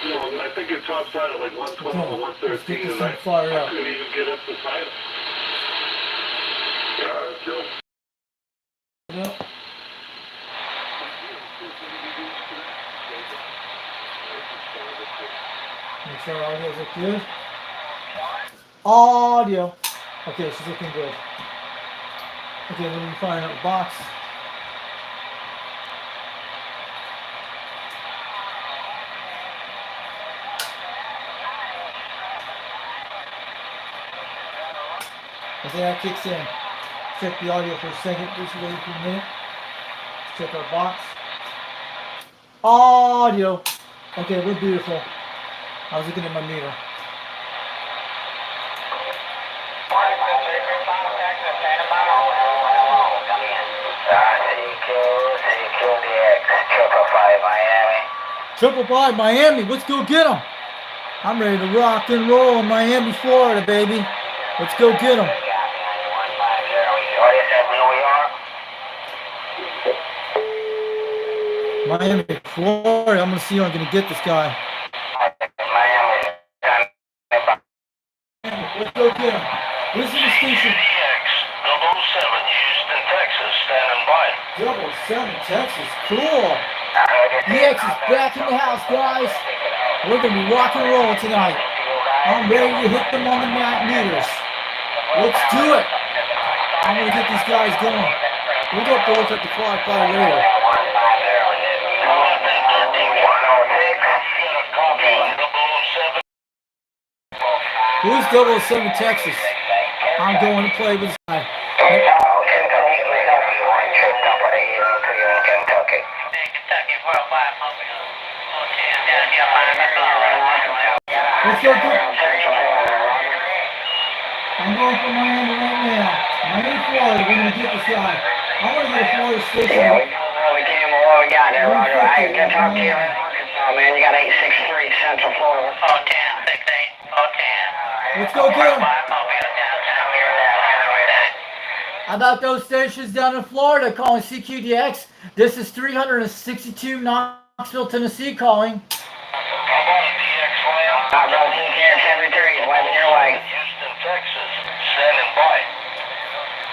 No, I think it tops out at like 112 or 113. Let's get this thing fired up. I couldn't even get up the title. Yep. Make sure our audio's look good. Audio. Okay, she's looking good. Okay, let me find out the box. As that kicks in, check the audio for a second. Just wait for a minute. Let's check our box. Audio. Okay, we're beautiful. I was looking at my meter. Triple five Miami. Let's go get them. I'm ready to rock and roll in Miami, Florida, baby. Let's go get them. Miami, Florida. I'm gonna see how I'm gonna get this guy. Let's go get him. This is the station. 007, Houston, Texas, standing by. 007, Texas. Cool. EX is back in the house, guys. We're gonna be rock and roll tonight. I'm ready to hit them on the meters. Let's do it. I'm gonna get these guys going. We'll go up to look at the clock by later. Who's 007 Texas? I'm going to play with this guy. Let's go get I'm going for Miami right now. Miami, Florida. We're going to get this guy. I'm going to get a Florida station. Yeah, we came and what we got there, Roger. I ain't gonna talk to you. Oh, man, you got 863 Central Florida. 010, 16, 010. Let's go get him. How about those stations down in Florida calling CQDX? This is 362 Knoxville, Tennessee calling. Brother, TKS 73 is waving your way. Houston, Texas, standing by.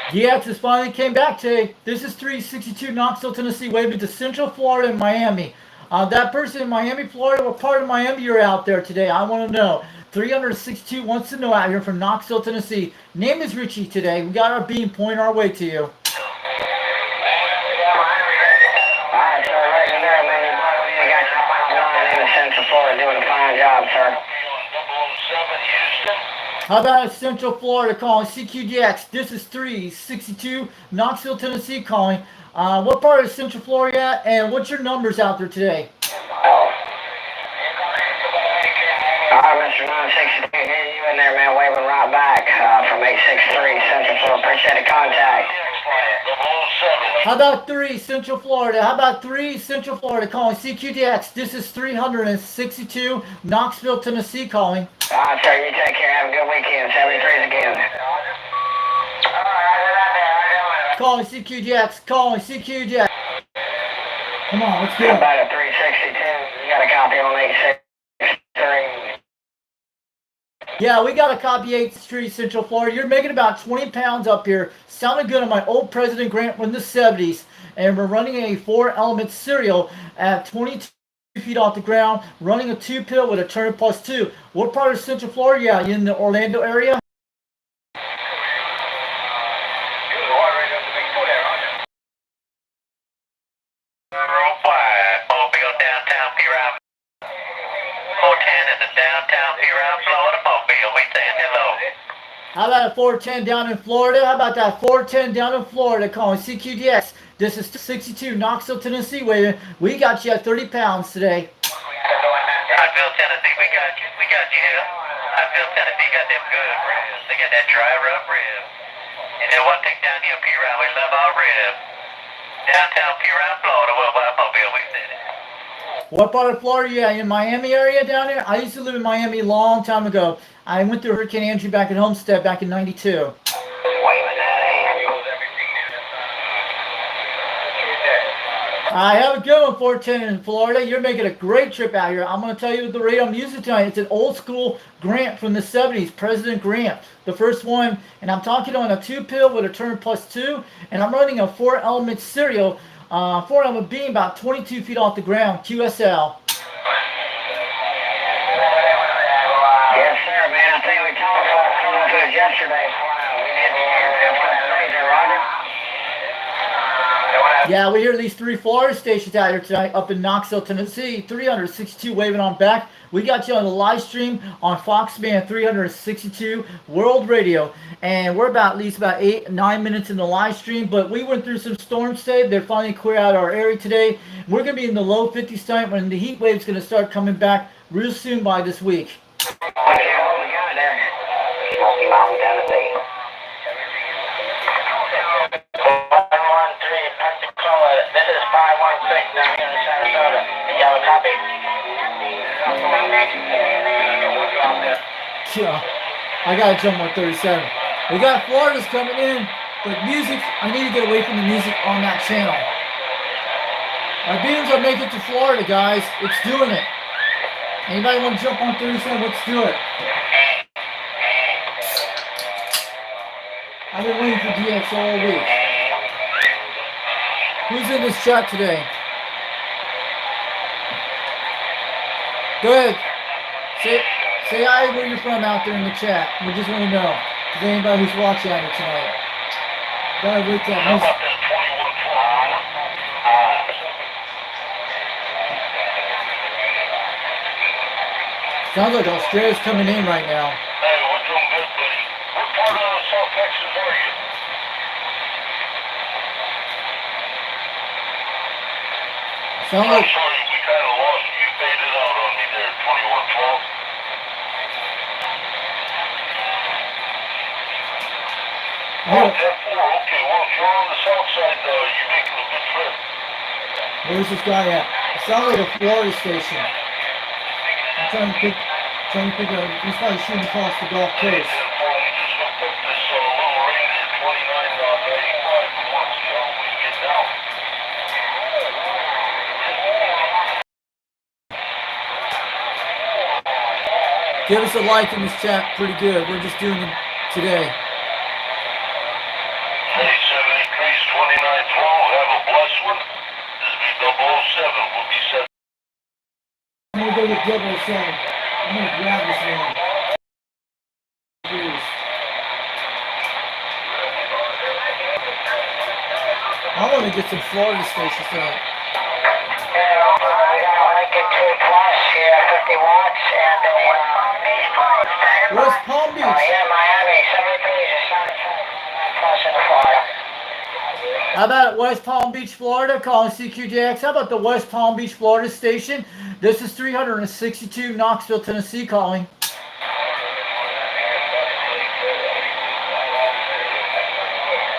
DX has finally came back today. This is 362 Knoxville, Tennessee, waving to Central Florida and Miami. That person in Miami, Florida, what part of Miami you're out there today? I want to know. 362 wants to know out here from Knoxville, Tennessee. Name is Richie today. We got our beam pointing our way to you. Alright, sir, right in there, man. We got your line in Central Florida doing a fine job, sir. 007, Houston. How about Central Florida calling CQDX? This is 362 Knoxville, Tennessee calling. What part of Central Florida at, and what's your numbers out there today? Alright, Mr. 962, hear you in there, man, waving right back from 863 Central Florida. Appreciate the contact. 007. How about 3 Central Florida? How about 3 Central Florida calling CQDX? This is 362 Knoxville, Tennessee calling. Alright, sir, you take care. Have a good weekend. 73s again. Calling CQDX. Calling CQDX. Come on, let's How go. about a 362? You got a copy on 863. Yeah, we got a copy 8th Street, Central Florida. You're making about 20 pounds up here. Sounded good on my old President Grant from the 70s. And we're running a 4-element serial at 22 feet off the ground, running a 2-pill with a turn plus 2. What part of Central Florida are you at? You in the Orlando area? Mobile, downtown Piran. 410 is a downtown Piran, Florida mobile. We saying hello. How about a 410 down in Florida? How about that 410 down in Florida calling CQDX? This is 62 Knoxville, Tennessee. Waiting. We got you at 30 pounds today. Knoxville, Tennessee, we got you. We got you here. Knoxville, Tennessee got them good ribs. They got that dry rub rib. And then one thing down here, Piran, we love our rib. Downtown Piran, Florida, worldwide mobile, we said it. What part of Florida? Yeah, in Miami area down here. I used to live in Miami a long time ago. I went through Hurricane Andrew back at Homestead back in '92. I have a good one, 410 in Florida. You're making a great trip out here. I'm going to tell you the radio I'm using tonight. It's an old school Grant from the 70s, President Grant, the first one. And I'm talking on a 2-pill with a turn plus 2. And I'm running a 4-element serial, 4-element being about 22 feet off the ground, QSL. Yes, sir, man. I think we talked about it yesterday. We did Roger. Yeah, we hear these 3 Florida stations out here tonight up in Knoxville, Tennessee. 362 waving on back. We got you on the live stream on Fox Band 362 World Radio. And we're about at least about 8-9 minutes in the live stream. But we went through some storms today. They're finally clear out our area today. We're going to be in the low 50s tonight when the heat wave's going to start coming back real soon by this week. What we got there? Smoky Mountain, Tennessee. 113, Pensacola. This is 516 down here in Sarasota. You have a copy? Yeah, I got to jump on 37. We got Florida's coming in, but music, I need to get away from the music on that channel. Our beams are making it to Florida, guys. It's doing it. Anybody want to jump on 37? Let's do it. I've been waiting for DX all week. Who's in this chat today? Go ahead. Say hi where you're from out there in the chat. We just want to know. Is there anybody who's watching out here tonight? Gotta wait that music. Sounds like Australia's coming in right now. Hey, we're doing good, buddy. What part of South Texas are you? Sounds I'm like sorry, we kind of lost you. You faded out on me there, 2112. oh, 10-4, okay. Well, if you're on the south side, you're making a good trip. where's this guy at? It sounds like a Florida station. I'm trying to pick up. He's probably shooting across the Gulf Hey, 10-4, we Coast. just hooked up this little Ranger 29 85. We want to see how we get down. Give us a like in this chat. Pretty good. We're just doing it today. Hey, 7 increase 2912. Have a blessed one. This will be 007. We'll be set. I'm gonna go with 007. I'm gonna grab this one. Please. I want to get some Florida stations tonight. Lincoln 2 plus here, 50 watts, and West Palm Beach. here in Miami, 73 is a plus in Florida. How about West Palm Beach, Florida? Calling CQJX. How about the West Palm Beach, Florida station? This is 362 Knoxville, Tennessee calling.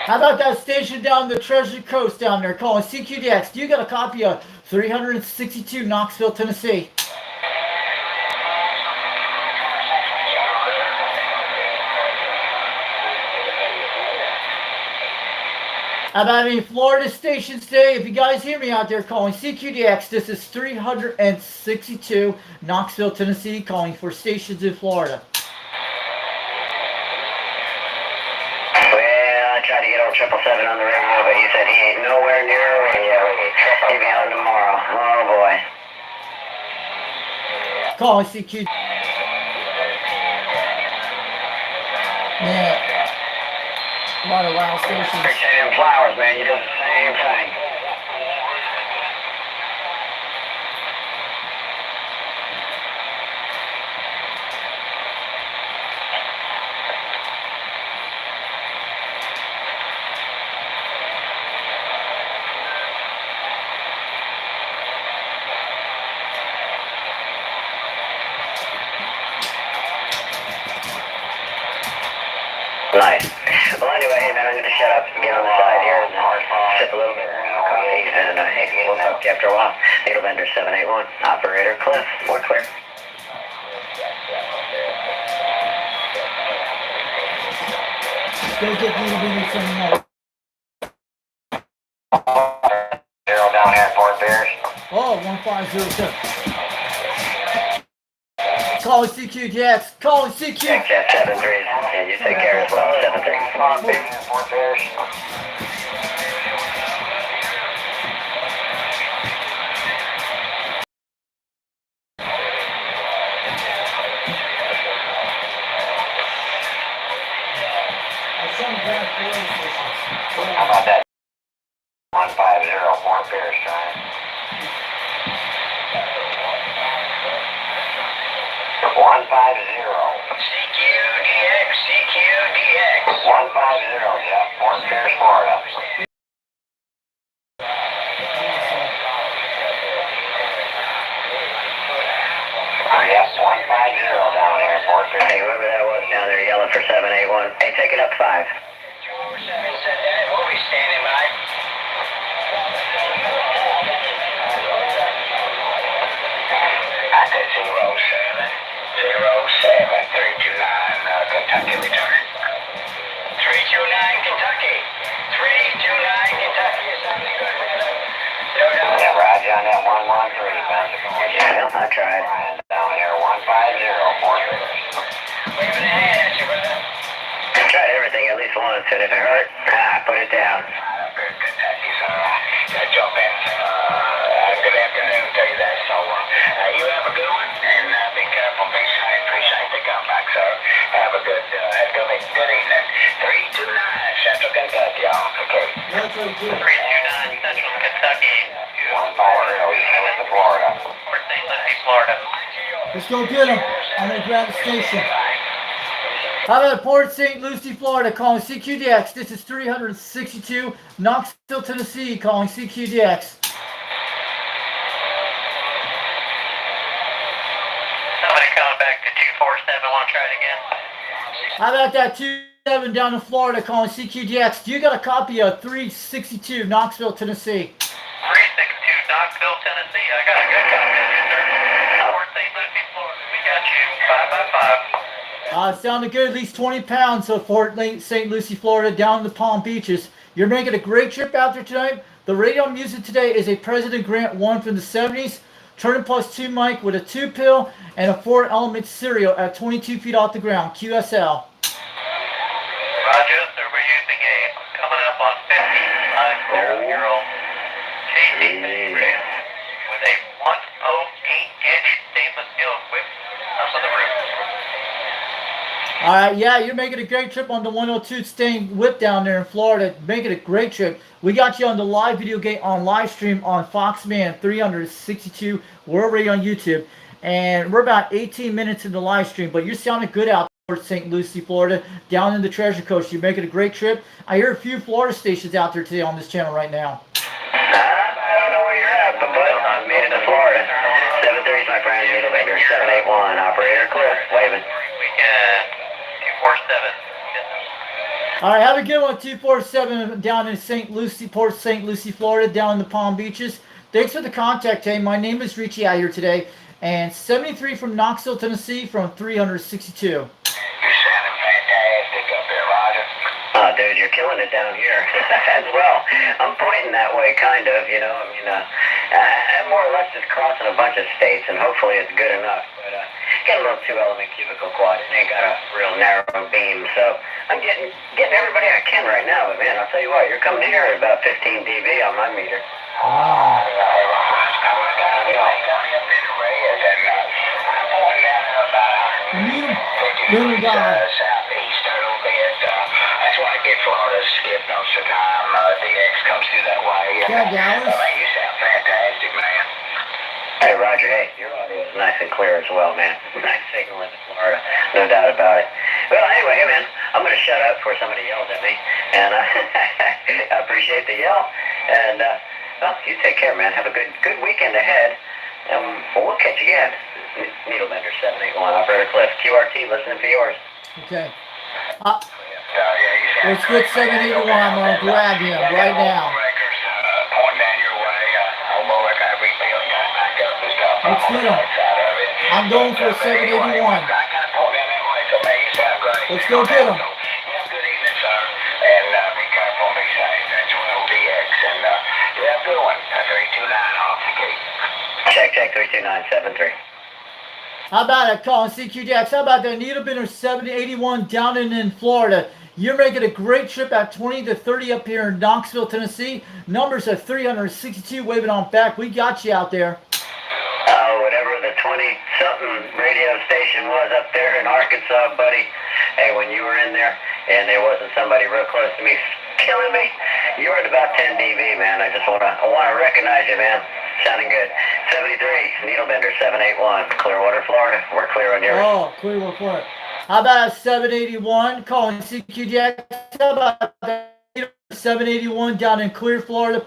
How about that station down the Treasure Coast down there calling CQDX? You got a copy of 362 Knoxville, Tennessee. How about any Florida stations today? If you guys hear me out there calling CQDX, this is 362 Knoxville, Tennessee, calling for stations in Florida. Well, I tried to get old 777 on the radio, but he said he ain't nowhere near a radio. He'll be on tomorrow. Oh boy. Calling CQ. Yeah. A lot of loud stations. Appreciate them flowers, man. You do the same thing. Nice. Well, anyway, hey, man, I'm going to shut up and get on the side here and sip a little bit of coffee. And hey, we'll talk to you after a while. Needle Vendor 781. Operator Cliff. We're clear. Go get me to be some more. Zero down here, 4 Oh, 1507. Calling CQDX. Calling CQ. Check 73. And you take care as well. 73. How about that? 150 Fort Pierce Drive. 150. CQDX. 150, yeah, Fort Pierce, Florida. Yes, 150 down here, Fort Pierce. Hey, whoever that was down there yelling for 781. Hey, take it up 5. We'll be standing by. I said 07329, Kentucky return. 329 Kentucky. 329 Kentucky. Is something good, brother? Yeah, Roger on that 113, bound to Georgia. Yeah, I tried. Down here, 150, Fort Pierce. Waving a hand at you, brother. I tried everything at least once, and if it hurt, put it down. Good Kentucky, sir. Jump in. Good afternoon to you there. So, you have a good one, and be careful, be safe. Appreciate the comeback, sir. Have a good evening. 329 Central Kentucky, y'all. Okay. 329 Central Kentucky. 150 East of Florida. Port St. Lucie, Florida. Let's go get him. I'm gonna grab the station. How about Port St. Lucie, Florida, calling CQDX. This is 362 Knoxville, Tennessee, calling CQDX. Somebody calling back to 247. Want to try it again? How about that 27 down in Florida, calling CQDX. Do you got a copy of 362 Knoxville, Tennessee? 362 Knoxville, Tennessee. I got a good copy of you, sir. Port St. Lucie, Florida. We got you 5 by 5. Sounded good. At least 20 pounds of Fort St. Lucie, Florida, down in the Palm Beaches. You're making a great trip out there tonight. The radio I'm using today is a President Grant 1 from the 70s. Turning plus 2 mic with a 2-pill and a 4-element serial at 22 feet off the ground. QSL. Roger, sir. We're using a coming up on 55-year-old KD with a 108-inch stainless steel whip up on the roof. All right, yeah, you're making a great trip on the 102 stained whip down there in Florida. Making a great trip. We got you on the live video gate on live stream on Foxman 362 World Radio on YouTube. And we're about 18 minutes in the live stream, but you're sounding good out there in St. Lucie, Florida, down in the Treasure Coast. You're making a great trip. I hear a few Florida stations out there today on this channel right now. I don't know where you're at, but I made it to Florida. 730 is my friend, Needle Vendor 781. Operator Cliff, waving. We got 247. All right, have a good one, 247 down in St. Lucie, Port St. Lucie, Florida, down in the Palm Beaches. Thanks for the contact, hey. My name is Richie out here today. And 73 from Knoxville, Tennessee, from 362. You're sounding fantastic up there, Roger. Oh, dude, you're killing it down here as well. I'm pointing that way, kind of, you know. I mean, I'm more or less just crossing a bunch of states, and hopefully it's good enough. But got a little 2-element cubicle quad. It ain't got a real narrow beam, so I'm getting everybody I can right now. But man, I'll tell you what, you're coming here at about 15 dB on my meter. Wow. Little guy. Southeast a little bit. That's why I get Florida skip most of the time. DX comes through that way. Yeah, Dallas. Man, you sound fantastic, man. Hey, Roger, hey, your audio is nice and clear as well, man. Nice signal in Florida, no doubt about it. Well, anyway, hey, man, I'm going to shut up before somebody yells at me, and I appreciate the yell, and, well, you take care, man. Have a good weekend ahead, and we'll catch you again. Needle Bender 781, Operator Cliff, QRT, listening for yours. Okay. Let's get 781. I'm going to grab him right now. Let's get him. I'm going for 781. Let's go get him. Good evening, sir. And be careful, be safe. That's DX. And you have a good one. 329 off the gate. check 32973. How about it, calling CQDX? How about that needle bender 781 down in Florida? You're making a great trip at 20 to 30 up here in Knoxville, Tennessee. Numbers of 362 waving on back. We got you out there. Whatever the 20-something radio station was up there in Arkansas, buddy. Hey, when you were in there and there wasn't somebody real close to me killing me, you were at about 10 dB, man. I wanna recognize you, man. Sounding good. 73, Needlebender 781, Clearwater, Florida. We're clear on yours. Oh, Clearwater, Florida. How about 781 calling CQDX? How about that? 781 down in Clear, Florida,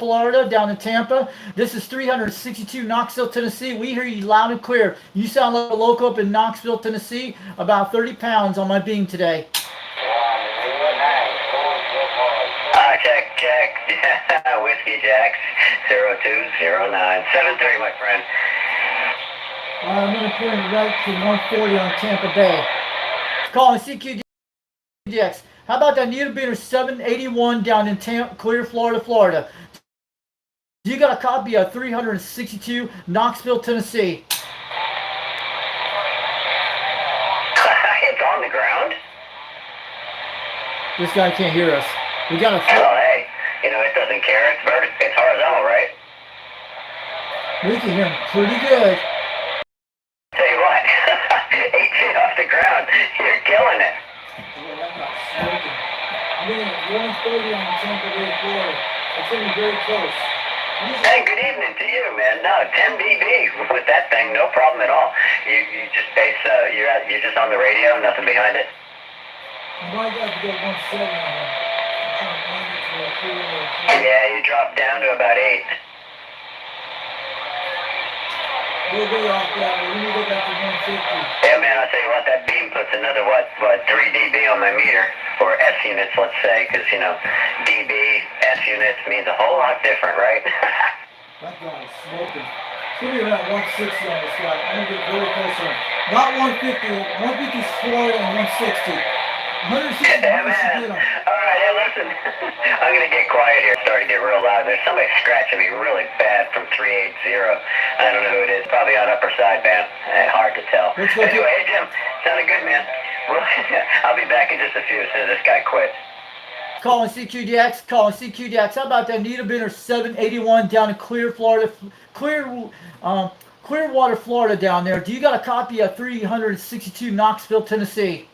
down in Tampa. This is 362 Knoxville, Tennessee. We hear you loud and clear. You sound like a local up in Knoxville, Tennessee. About 30 pounds on my beam today. Check. Whiskey Jacks 020973, my friend. I'm going to put it right to 140 on Tampa Bay. Calling CQDX. How about that needle bender 781 down in Clear, Florida? You got a copy of 362 Knoxville, Tennessee. It's on the ground. This guy can't hear us. We got a. Oh, hey, it doesn't care. It's vertical. It's horizontal, right? We can hear him pretty good. Tell you what, 8 feet off the ground, you're killing it. I'm getting 130 on Tampa Bay, Florida. It's going to be very close. Hey, good evening to you, man. No, 10 dB with that thing, no problem at all. You just base, you're just on the radio, nothing behind it. I might have to get 170 on him. Yeah, you dropped down to about 8. We'll be off that. We're going to go back to 150. Yeah, man, I'll tell you what, that beam puts another, 3 dB on my meter, or S units, let's say, because, dB, S units means a whole lot different, right? That guy is smoking. It's going to be around 160 on this guy. I'm going to get very close to him. Not 150. 150 is Florida and 160. 160 Yeah, man. All right, hey, listen. I'm going to get quiet here. It's starting to get real loud. There's somebody scratching me really bad from 380. I don't know who it is. Probably on upper sideband. Hard to tell. Anyway, hey, Jim. Sounded good, man. I'll be back in just a few as soon as this guy quits. Calling CQDX. How about that needle bender 781 down in Clear, Florida? Clearwater, Florida down there. Do you got a copy of 362 Knoxville, Tennessee?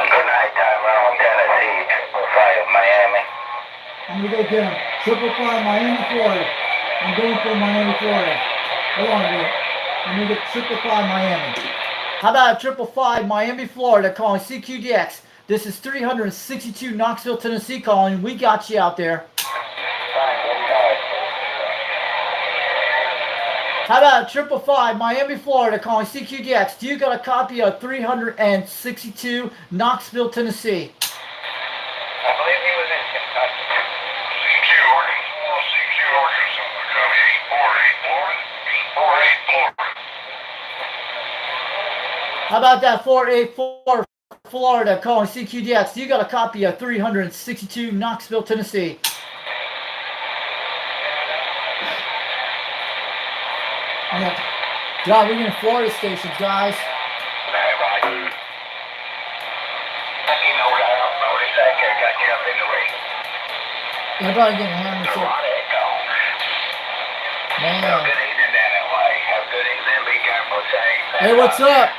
Good night, Tyrone, Tennessee, 5 Miami. I'm going to go get him. 555 Miami, Florida. I'm going for Miami, Florida. Hold on a minute. I'm going to get 555 Miami. How about 555 Miami, Florida calling CQDX? This is 362 Knoxville, Tennessee calling. We got you out there. How about 555 Miami, Florida calling CQDX? Do you got a copy of 362 Knoxville, Tennessee? I believe he was in Kentucky. CQ Arkansas, copy 848 Florida. How about that 484 Florida calling CQDX? You got a copy of 362 Knoxville, Tennessee. God, we're in Florida stations, guys. Everybody getting hammered. So. Man. Hey, what's up?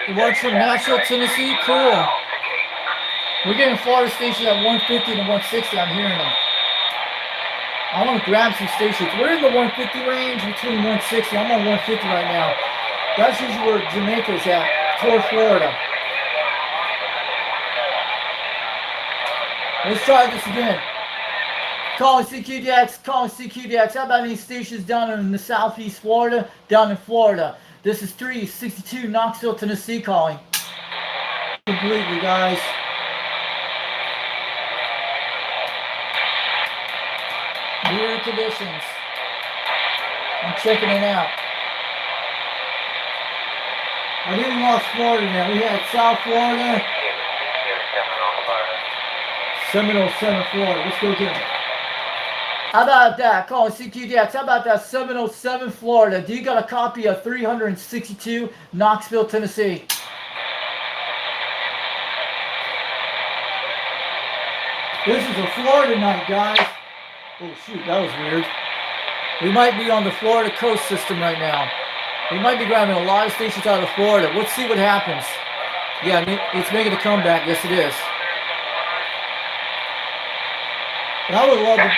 You watch from Nashville, Tennessee? Cool. We're getting Florida stations at 150 to 160. I'm hearing them. I want to grab some stations. We're in the 150 range between 160. I'm on 150 right now. That's usually where Jamaica's at, toward Florida. Let's try this again. Calling CQDX. How about any stations down in the southeast Florida? Down in Florida. This is 362 Knoxville, Tennessee calling. Completely, guys. Weird conditions. I'm checking it out. I didn't lost Florida now. We had South Florida. Seminole Center, Florida. Let's go get it. How about that? Calling CQDX. How about that 707 Florida? Do you got a copy of 362 Knoxville, Tennessee? This is a Florida night, guys. Oh, shoot, that was weird. We might be on the Florida coast system right now. We might be grabbing a lot of stations out of Florida. Let's see what happens. Yeah, it's making a comeback. Yes, it is. And I would love to...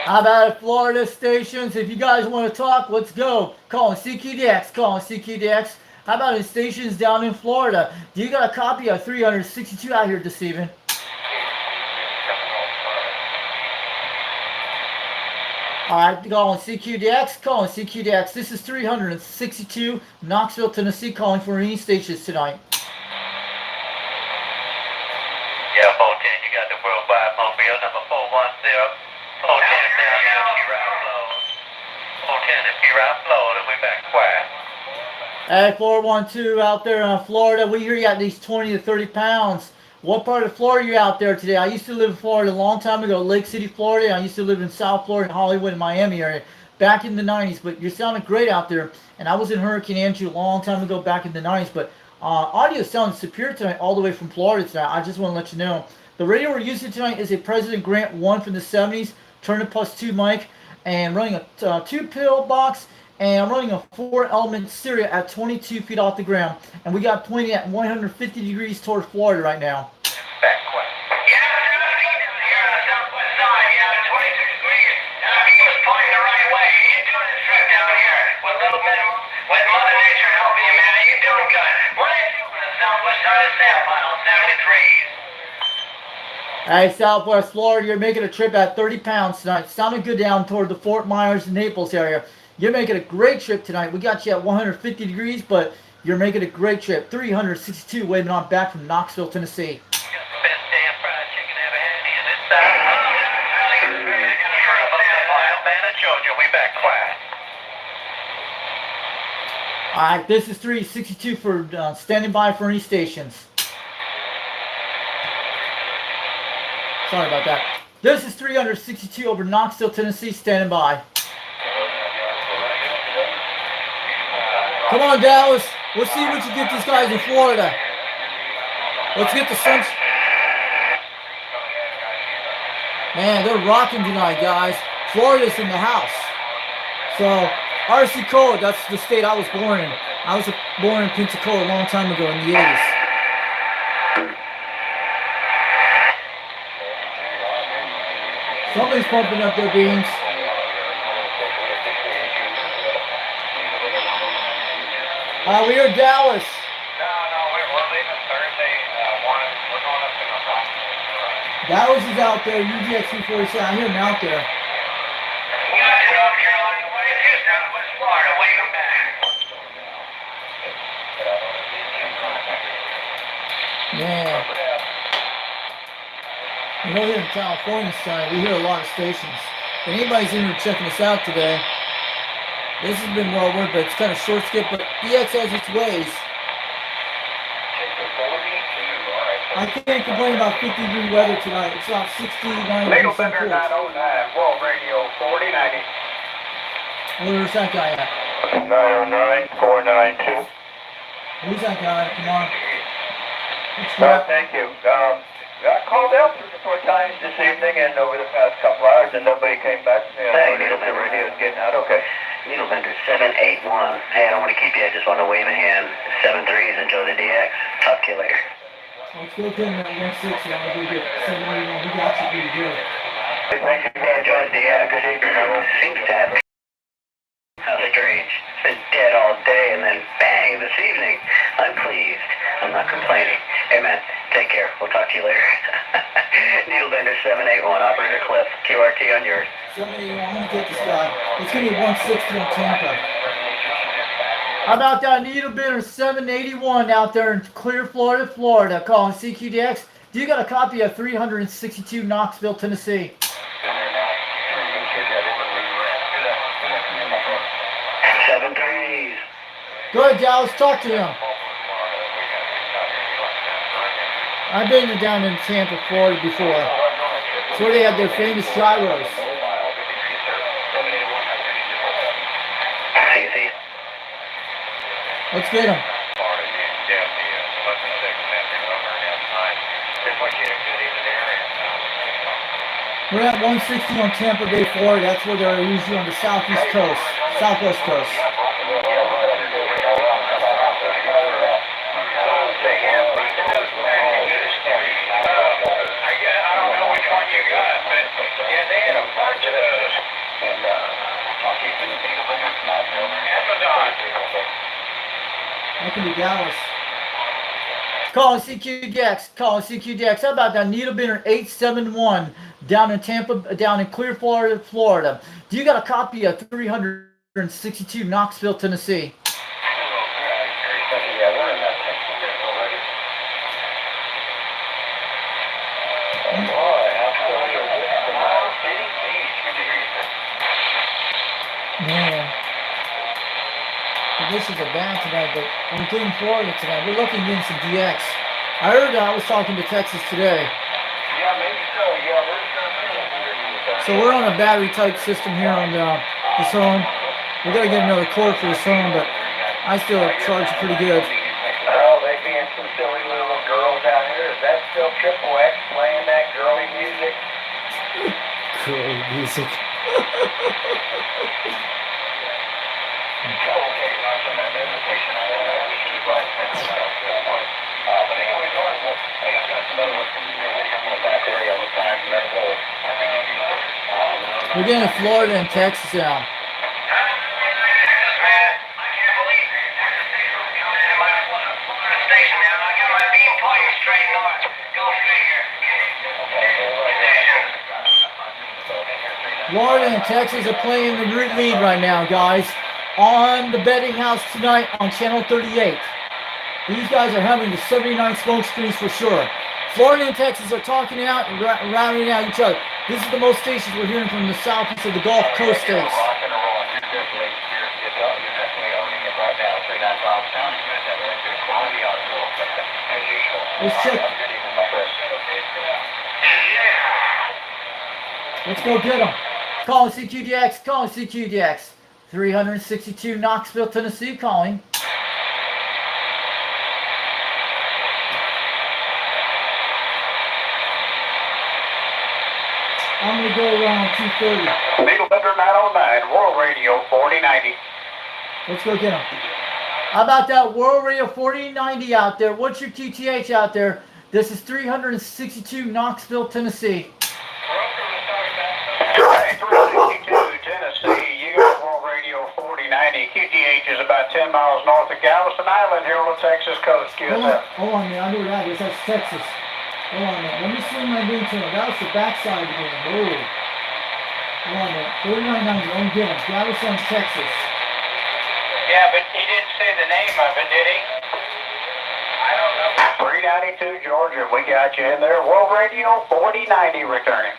How about it, Florida stations? If you guys want to talk, let's go. Calling CQDX, calling CQDX. How about in stations down in Florida? Do you got a copy of 362 out here this evening? Alright, calling CQDX, calling CQDX. This is 362 Knoxville, Tennessee, calling for any stations tonight. Yeah, 410, you got the worldwide mobile number 410. 410 down here in P-Route, Florida. 410 in P-Route, Florida. We back quiet. Hey, 412 out there in Florida. We hear you got at least 20 to 30 pounds. What part of Florida are you out there today? I used to live in Florida a long time ago, Lake City, Florida. I used to live in South Florida, Hollywood, and Miami area back in the 90s. But you're sounding great out there. And I was in Hurricane Andrew a long time ago back in the 90s. But audio sounds superior tonight all the way from Florida tonight. I just want to let you know. The radio we're using tonight is a President Grant 1 from the 70s, Turner Plus 2 mic, and running a 2-pill box, and I'm running a 4-element stereo at 22 feet off the ground. And we got pointing at 150 degrees toward Florida right now. Back quiet. Yeah, here on the southwest side, yeah, 22 degrees. He was pointing the right way. You're doing a trip down here with a little bit of, with Mother Nature helping you, man. You're doing good. What are you doing on the southwest side of the sand pile? 70 degrees. Hey, Southwest Florida, you're making a trip at 30 pounds tonight. Sounding good down toward the Fort Myers and Naples area. You're making a great trip tonight. We got you at 150 degrees, but you're making a great trip. 362 waving on back from Knoxville, Tennessee. Best damn fried chicken ever had in this side. You're above the file, man, of Georgia. We back quiet. Alright, this is 362 for standing by for any stations. Sorry about that. This is 362 over Knoxville, Tennessee, standing by. Come on, Dallas. Let's see what you get these guys in Florida. Let's get the Saints. Man, they're rocking tonight, guys. Florida's in the house. So, RC Code, that's the state I was born in. I was born in Pensacola a long time ago in the 80s. Somebody's pumping up their beans. We are Dallas. No, we're leaving Thursday. We're going up to North. Dallas is out there. UGX 347. I hear him out there. We got to North Carolina. What is this down in West Florida? Waving back. Man. You know, here in California side, we hear a lot of stations. If anybody's in here checking us out today, this has been well worth, but it's kind of short skip, but EX has its ways. I can't complain about 50-degree weather tonight. It's about 69 Legal degrees. Bender 909, World Radio 4090. Where's that guy at? 909-492. Who's that guy? Come on. Let's go. Thank you. I called out 3 or 4 times this evening and over the past couple hours and nobody came back to me. Hey, The radio's getting out. Okay. Needle Bender 781. Hey, I don't want to keep you. I just want to wave a hand. 7-3s. Enjoy the DX. Talk to you later. Let's go get him at 160. I'm going to get 781. We got you pretty good. Thank you. Enjoy the DX. Good evening. Seems to have. How strange. It's been dead all day and then bang this evening. I'm pleased. I'm not complaining. Hey, man. Take care. We'll talk to you later. Needle Bender 781. Operator Cliff. QRT on yours. 781. I'm going to get this guy. It's going to be 160 on Tampa. How about that Needle Bender 781 out there in clear Florida, calling CQDX. Do you got a copy of 362 Knoxville, Tennessee? 7-3s. Go ahead, Dallas. Talk to him. I've been down in Tampa, Florida before. It's where they have their famous gyros. Let's get him. We're at 160 on Tampa Bay, Florida. That's where they're usually on the southeast coast, southwest coast. I don't know which one you got, but yeah, they had a bunch of those. Amazon. That could be Dallas. Calling CQDX. Calling CQDX. How about that? Needle Bender 871 down in Tampa, down in Clear, Florida. Do you got a copy of 362 Knoxville, Tennessee? Man, this is a bad tonight, but we're getting Florida tonight. We're looking in some DX. I heard I was talking to Texas today. Yeah, maybe so. Yeah, So we're on a battery type system here on this home. We gotta get another cord for this home, but I still charge pretty good. Oh, they being some silly little girls out here. Is that still Triple X playing that girly music? Girly music. We're getting Florida and Texas now. Florida and Texas are playing the root lead right now, guys. On the betting house tonight on Channel 38. These guys are having the 79 smoke screens for sure. Florida and Texas are talking out and rounding out each other. This is the most stations we're hearing from the southeast of the Gulf Coast states. Let's check. Let's go get them. Calling CQDX, calling CQDX. 362 Knoxville, Tennessee, calling. I'm going to go around 230. Needle Bender 909, World Radio 4090. Let's go get them. How about that World Radio 4090 out there? What's your QTH out there? This is 362 Knoxville, Tennessee. Hey, 362 Tennessee, you got World Radio 4090. QTH is about 10 miles north of Galveston Island here on the Texas coast. Hold on, man. I know where that is. That's Texas. Hold on, man. Let me swing my beam channel. That was the backside of the game. Oh. Hold on, man. 4990. Don't get him. Galveston, Texas. Yeah, but he didn't say the name of it, did he? I don't know. 392 Georgia, we got you in there. World Radio 4090 returning.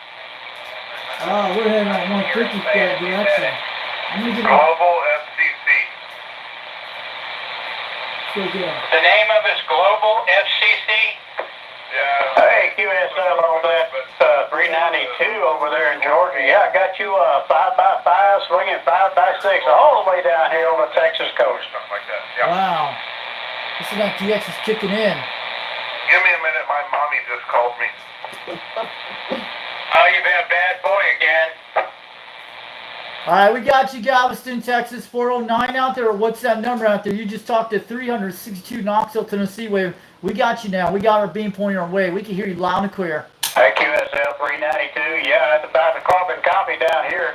Oh, we're heading out 150 direction. I'm gonna get him. Global FCC. Let's go get him. The name of it's Global FCC? Yeah. Hey, QSL on that 392 over there in Georgia. Yeah, I got you 5x5 swinging 5x6 all the way down here on the Texas coast. Something like that. Yeah. Wow. This is like DX is kicking in. Give me a minute. My mommy just called me. Oh, you've been a bad boy again. All right, we got you, Galveston, Texas, 409 out there. What's that number out there? You just talked to 362 Knoxville, Tennessee wave. We got you now. We got our beam pointing our way. We can hear you loud and clear. Hey, QSL 392. Yeah, it's about the carbon copy down here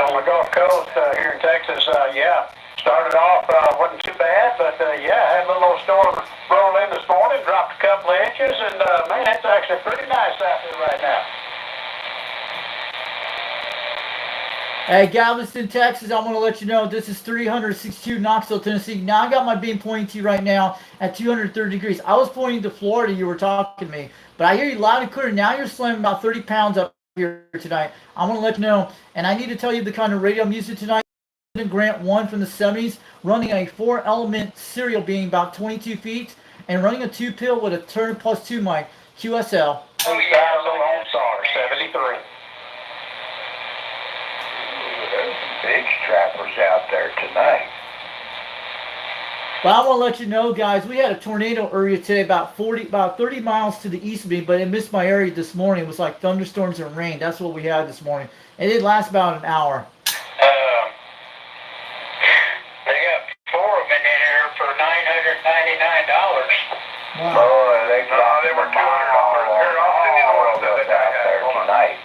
on the Gulf Coast here in Texas. Yeah, started off, wasn't too bad, but yeah, had a little storm roll in this morning, dropped a couple of inches, and man, it's actually pretty nice out there right now. Hey, Galveston, Texas, I want to let you know this is 362 Knoxville, Tennessee. Now I got my beam pointing to you right now at 230 degrees. I was pointing to Florida. You were talking to me, but I hear you loud and clear. Now you're slamming about 30 pounds up here tonight. I want to let you know, and I need to tell you the kind of radio music tonight Grant 1 from the 70s, running a 4-element serial being about 22 feet, and running a 2-pill with a turn plus 2 mic, QSL. 73. There's some big strappers out there tonight. But I want to let you know, guys, we had a tornado area today about 30 miles to the east of me, but it missed my area this morning. It was like thunderstorms and rain. That's what we had this morning. And it lasts about an hour. They got 4 of them in here for $999. Wow. Oh, they were $200. Here, I'll send you the ones that out there tonight.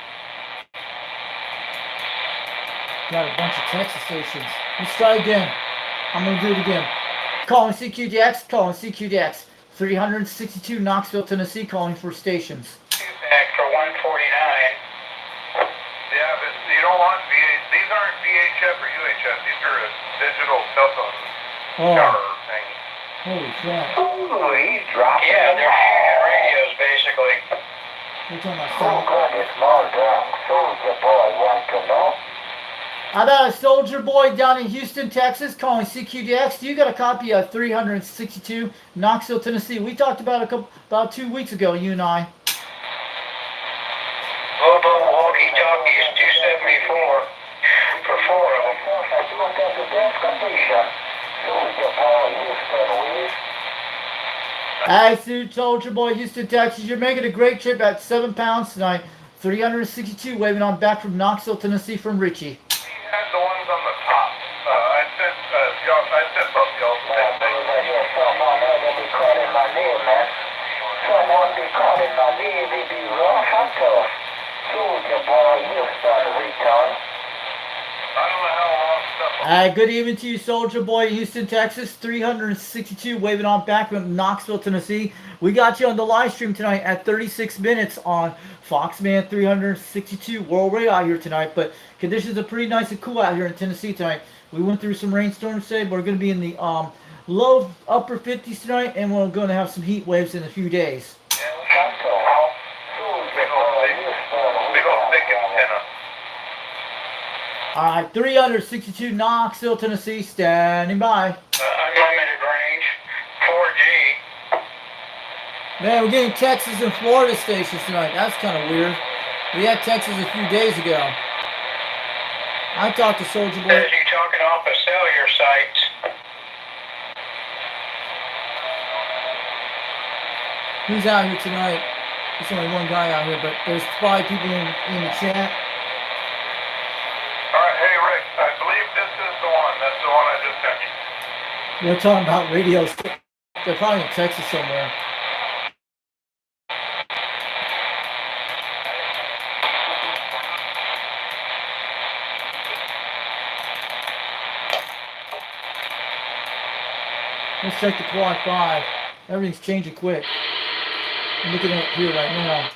Got a bunch of Texas stations. Let's try again. I'm going to do it again. Calling CQDX, calling CQDX. 362 Knoxville, Tennessee, calling for stations. Back for $149. Yeah, but you don't want these aren't VHF or UHF. These are a digital cell phone tower thing. Holy crap. Ooh, he's dropping. Yeah, they're fusion radios, basically. We're talking about sound. small dog. Soldier boy want to know. How about a soldier boy down in Houston, Texas, calling CQDX? You got a copy of 362 Knoxville, Tennessee. We talked about about 2 weeks ago, you and I. Mobile walkie-talkie is $274 for 4 of them. Hey, soldier boy, Houston, Texas. You're making a great trip at 7 pounds tonight. 362 waving on back from Knoxville, Tennessee from Richie. Had the ones on the top. I sent both y'all the same thing. Someone be calling my name, man. Someone be calling my name, they be rough and tough. Soldier boy, Houston, return. I don't know how long stuff. Good evening to you, soldier boy, Houston, Texas. 362 waving on back from Knoxville, Tennessee. We got you on the live stream tonight at 36 minutes on Foxman 362 World Radio out here tonight. But conditions are pretty nice and cool out here in Tennessee tonight. We went through some rainstorms today, but we're going to be in the low upper 50s tonight, and we're going to have some heat waves in a few days. Big old thick antenna. All right, 362 Knoxville, Tennessee, standing by. Unlimited range, 4G. Man, we're getting Texas and Florida stations tonight. That's kind of weird. We had Texas a few days ago. I talked to Soldier Boy. Says you talking off of cellular sites. Who's out here tonight? There's only one guy out here, but there's 5 people in the chat. All right, hey Rick, I believe this is the one. That's the one I just sent you. We're talking about radios. They're probably in Texas somewhere. Let's check the quad 5. Everything's changing quick. I'm looking at it here right now.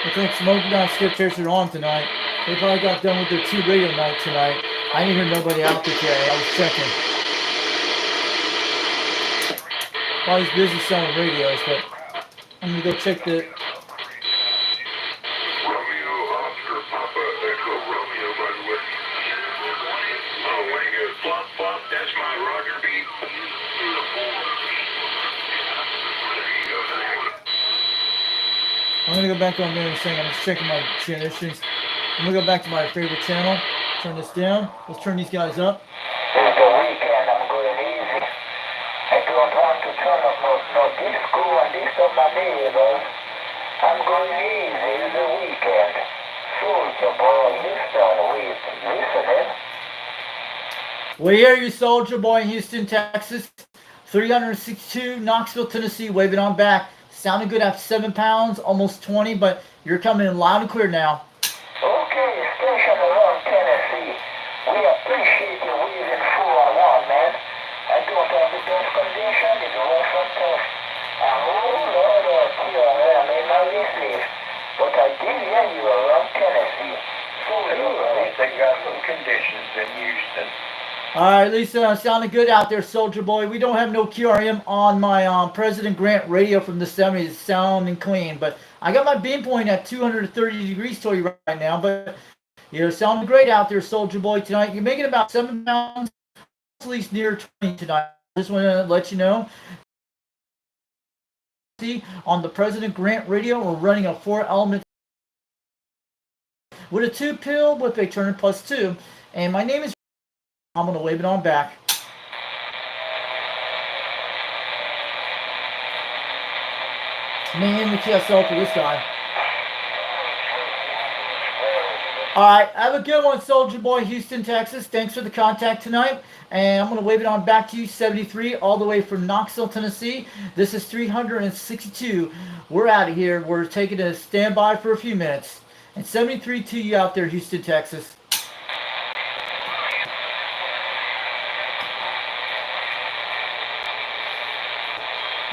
I think Smoky Down Skip Chasers are on tonight. They probably got done with their 2 radio night tonight. I didn't hear nobody out there today. I was checking. Probably busy selling radios, but I'm gonna go check the. Romeo, Oscar, Papa, Echo, Romeo, by the way. Oh, way good. Flop, flop. That's my Roger beat. I'm gonna go back on there in a second. I'm just checking my traditions. I'm gonna go back to my favorite channel. Turn this down. Let's turn these guys up. It's the weekend, I'm going easy. I don't want to turn up no disco and disturb my neighbors. I'm going easy, it's the weekend. Soldier boy, Houston, listening. We hear you, Soldier Boy in Houston, Texas. 362 Knoxville, Tennessee. Waving on back. Sounding good at 7 pounds, almost 20, but you're coming in loud and clear now. Okay, station around Tennessee. We appreciate you waving 4-1, man. I don't have the best condition, it's rough and tough. A whole lot of QRM in my listeners. But I did hear you around Tennessee. At least they got some conditions in Houston. All right, Lisa, sounding good out there, Soldier Boy. We don't have no QRM on my President Grant radio from the 70s. It's sounding clean, but I got my beam point at 230 degrees to you right now. But you're sounding great out there, Soldier Boy, tonight. You're making about 7 pounds, at least near 20 tonight. Just want to let you know. On the President Grant radio, we're running a 4-element with a 2 pill with a turn +2. And my name is. I'm going to wave it on back. Man, the TSL for this guy. All right, have a good one, Soldier Boy, Houston, Texas. Thanks for the contact tonight. And I'm going to wave it on back to you, 73, all the way from Knoxville, Tennessee. This is 362. We're out of here. We're taking a standby for a few minutes. And 73 to you out there, Houston, Texas.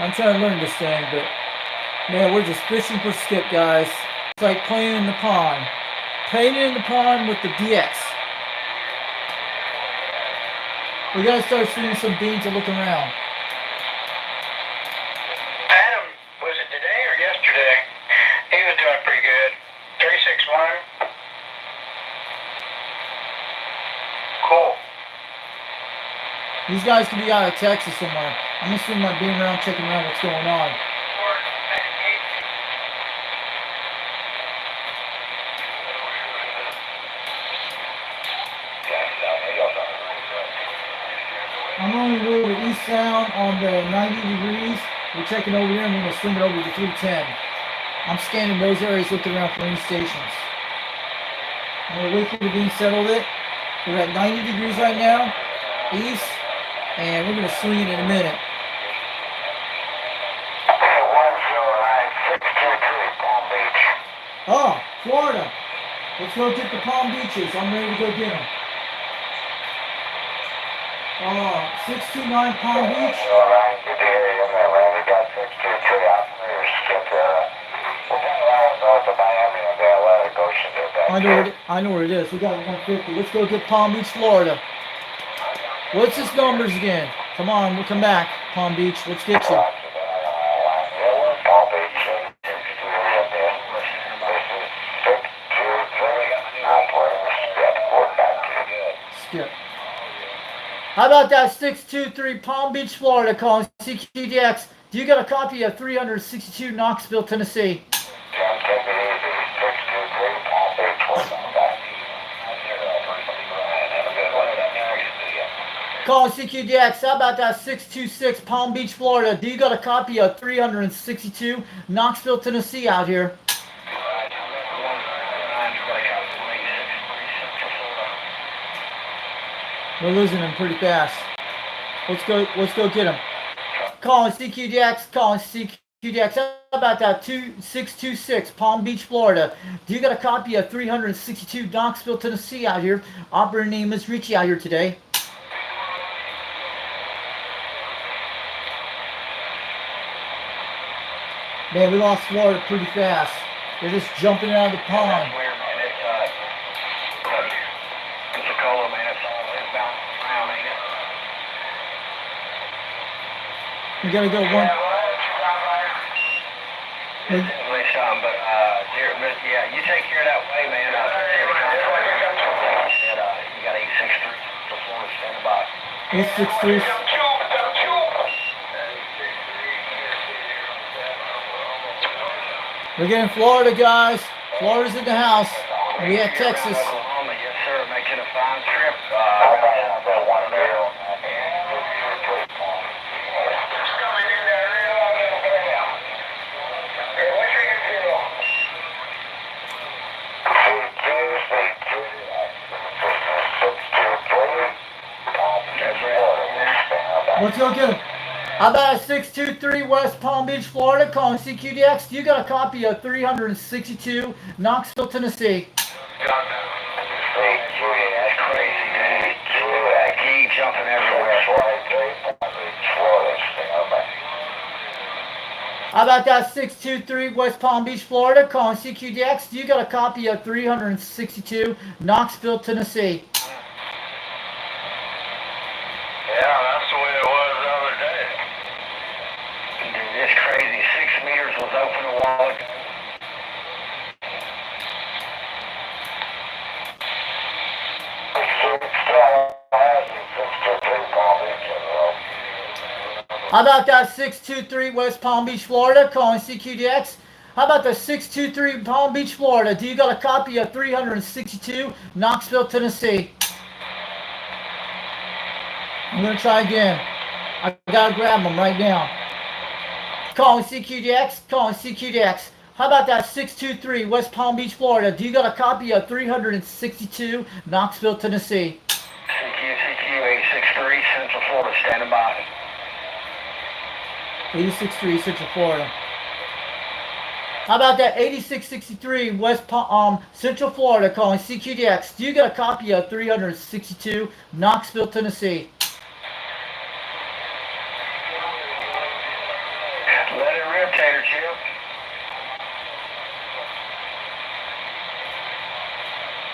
I'm trying to learn this thing, but man, we're just fishing for skip, guys. It's like playing in the pond. Playing in the pond with the DX. We gotta start shooting some beans and looking around. Adam, was it today or yesterday? He was doing pretty good. 361. Cool. These guys could be out of Texas somewhere. I'm gonna swing my beam around, checking around what's going on. I'm only a little bit eastbound on the 90 degrees. We're checking over here and we're gonna swing it over to 310. I'm scanning those areas, looking around for any stations. I'm gonna wait for the beam settled it. We're at 90 degrees right now, east, and we're gonna swing it in a minute. Oh, Florida. Let's go get the Palm Beaches. I'm ready to go get them. 629 Palm Beach. I know where it is. We got 150. Let's go get Palm Beach, Florida. What's his numbers again? Come on, we'll come back. Palm Beach, let's get you. Skip. How about that 623 Palm Beach, Florida, calling CQDX? Do you got a copy of 362 Knoxville, Tennessee? Calling CQDX, how about that 626 Palm Beach, Florida? Do you got a copy of 362 Knoxville, Tennessee out here? We're losing him pretty fast. Let's go get him. Calling CQDX, calling CQDX. How about that 2626 Palm Beach, Florida? Do you got a copy of 362 Knoxville, Tennessee out here? Operator name is Richie out here today. Man, we lost Florida pretty fast. They're just jumping out of the pond. We gotta go one. Yeah, you take care of that way, man. You got 863 performance stand by. 863. We're getting Florida, guys. Florida's in the house. We at Texas. Yes, sir. Making a fine trip. Let's go get him. How about 623 West Palm Beach, Florida, calling CQDX? You got a copy of 362 Knoxville, Tennessee. That's crazy, man. Keep jumping everywhere. How about that 623 West Palm Beach, Florida, calling CQDX? You got a copy of 362 Knoxville, Tennessee. just crazy. 6 meters was open a while ago. How about that 623 West Palm Beach, Florida, calling CQDX? How about the 623 Palm Beach, Florida? Do you got a copy of 362 Knoxville, Tennessee? I'm going to try again. I got to grab them right now. Calling CQDX, calling CQDX. How about that 623 West Palm Beach, Florida? Do you got a copy of 362 Knoxville, Tennessee? CQ 863 Central Florida, standing by. 86.3 Central Florida. How about that 8663 West Central Florida, calling CQDX? Do you got a copy of 362 Knoxville, Tennessee? Let it rip, Tater Chip.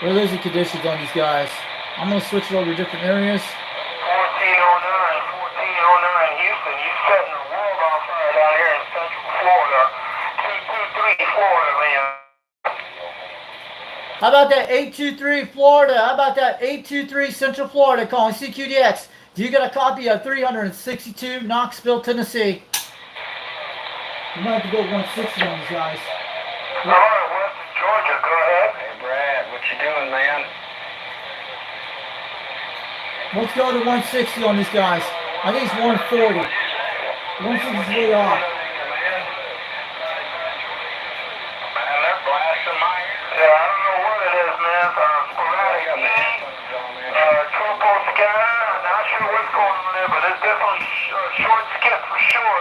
We're losing conditions on these guys. I'm going to switch it over to different areas. 1409 Houston, you setting the world on fire down here in Central Florida. 223 Florida, man. How about that 823 Florida? How about that 823 Central Florida, calling CQDX? Do you got a copy of 362 Knoxville, Tennessee? You might have to go 160 on these guys. All right, Western Georgia, go ahead. Hey, Brad, what you doing, man? Let's go to 160 on these guys. I think it's 140. 160 is way off. Yeah, I don't know what it is, man. Sporadic heat, tropical sky. I'm not sure what's going on there, but it's definitely short skip for sure.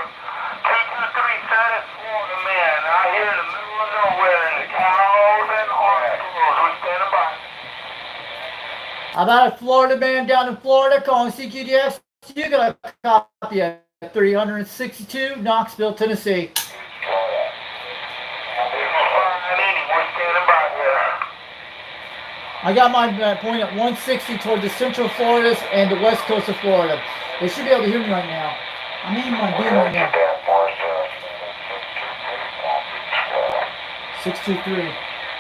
223 South Florida, man. Out here in the middle of nowhere, in the cows and articles. We're standing by. How about a Florida man down in Florida, calling CQDX? You got a copy of 362 Knoxville, Tennessee. I got my point at 160 toward the Central Floridas and the west coast of Florida. They should be able to hear me right now. I'm aiming my beam right now. 623.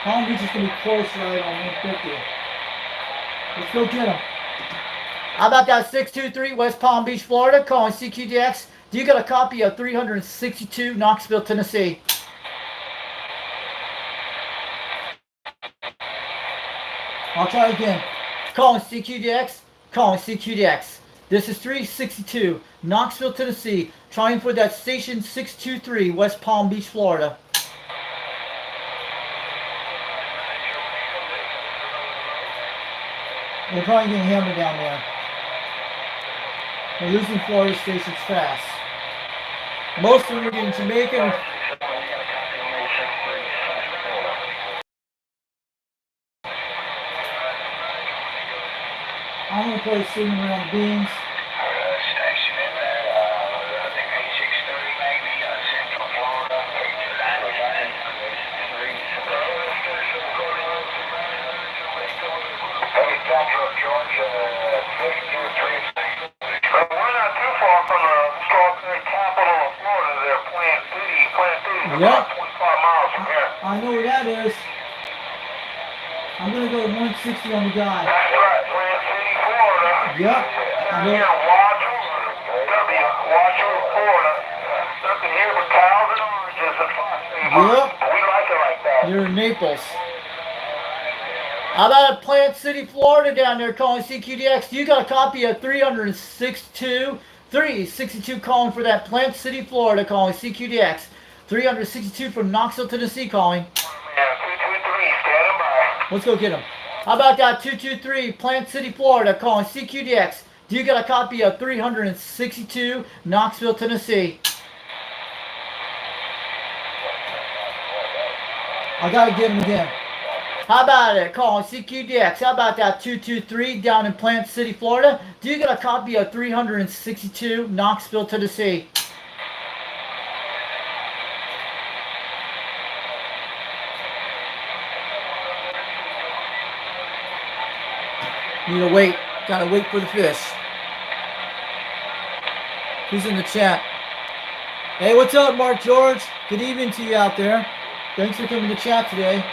Palm Beach is going to be close right on 150. Let's go get them. How about that 623 West Palm Beach, Florida, calling CQDX? Do you got a copy of 362 Knoxville, Tennessee? I'll try again. Calling CQDX, calling CQDX. This is 362 Knoxville, Tennessee, trying for that station 623 West Palm Beach, Florida. We're probably getting hammered down there. We're losing Florida stations fast. Most of them are getting Jamaican. I'm going to play sitting around beams. Station in there, I think 863 maybe, Central Florida, 893. Hey, Central Georgia, 623. But we're not too far from the capital of Florida there, Plant City. Plant City is about 25 miles from here. I know where that is. I'm going to go 160 on the guy. That's right, Plant City, Florida. Yep. I know. Watch over Florida. Nothing here but cows and oranges and phosphate. Yep. We like it like that. You're in Naples. How about Plant City, Florida down there calling CQDX? You got a copy of 362 calling for that Plant City, Florida calling CQDX. 362 from Knoxville, Tennessee calling. Man, 223, standing by. Let's go get him. How about that 223 Plant City, Florida calling CQDX? Do you got a copy of 362 Knoxville, Tennessee? I gotta get him again. How about it? Calling CQDX. How about that 223 down in Plant City, Florida? Do you got a copy of 362 Knoxville, Tennessee? Need to wait. Gotta wait for the fish. Who's in the chat? Hey, what's up, Mark George? Good evening to you out there. Thanks for coming to chat today.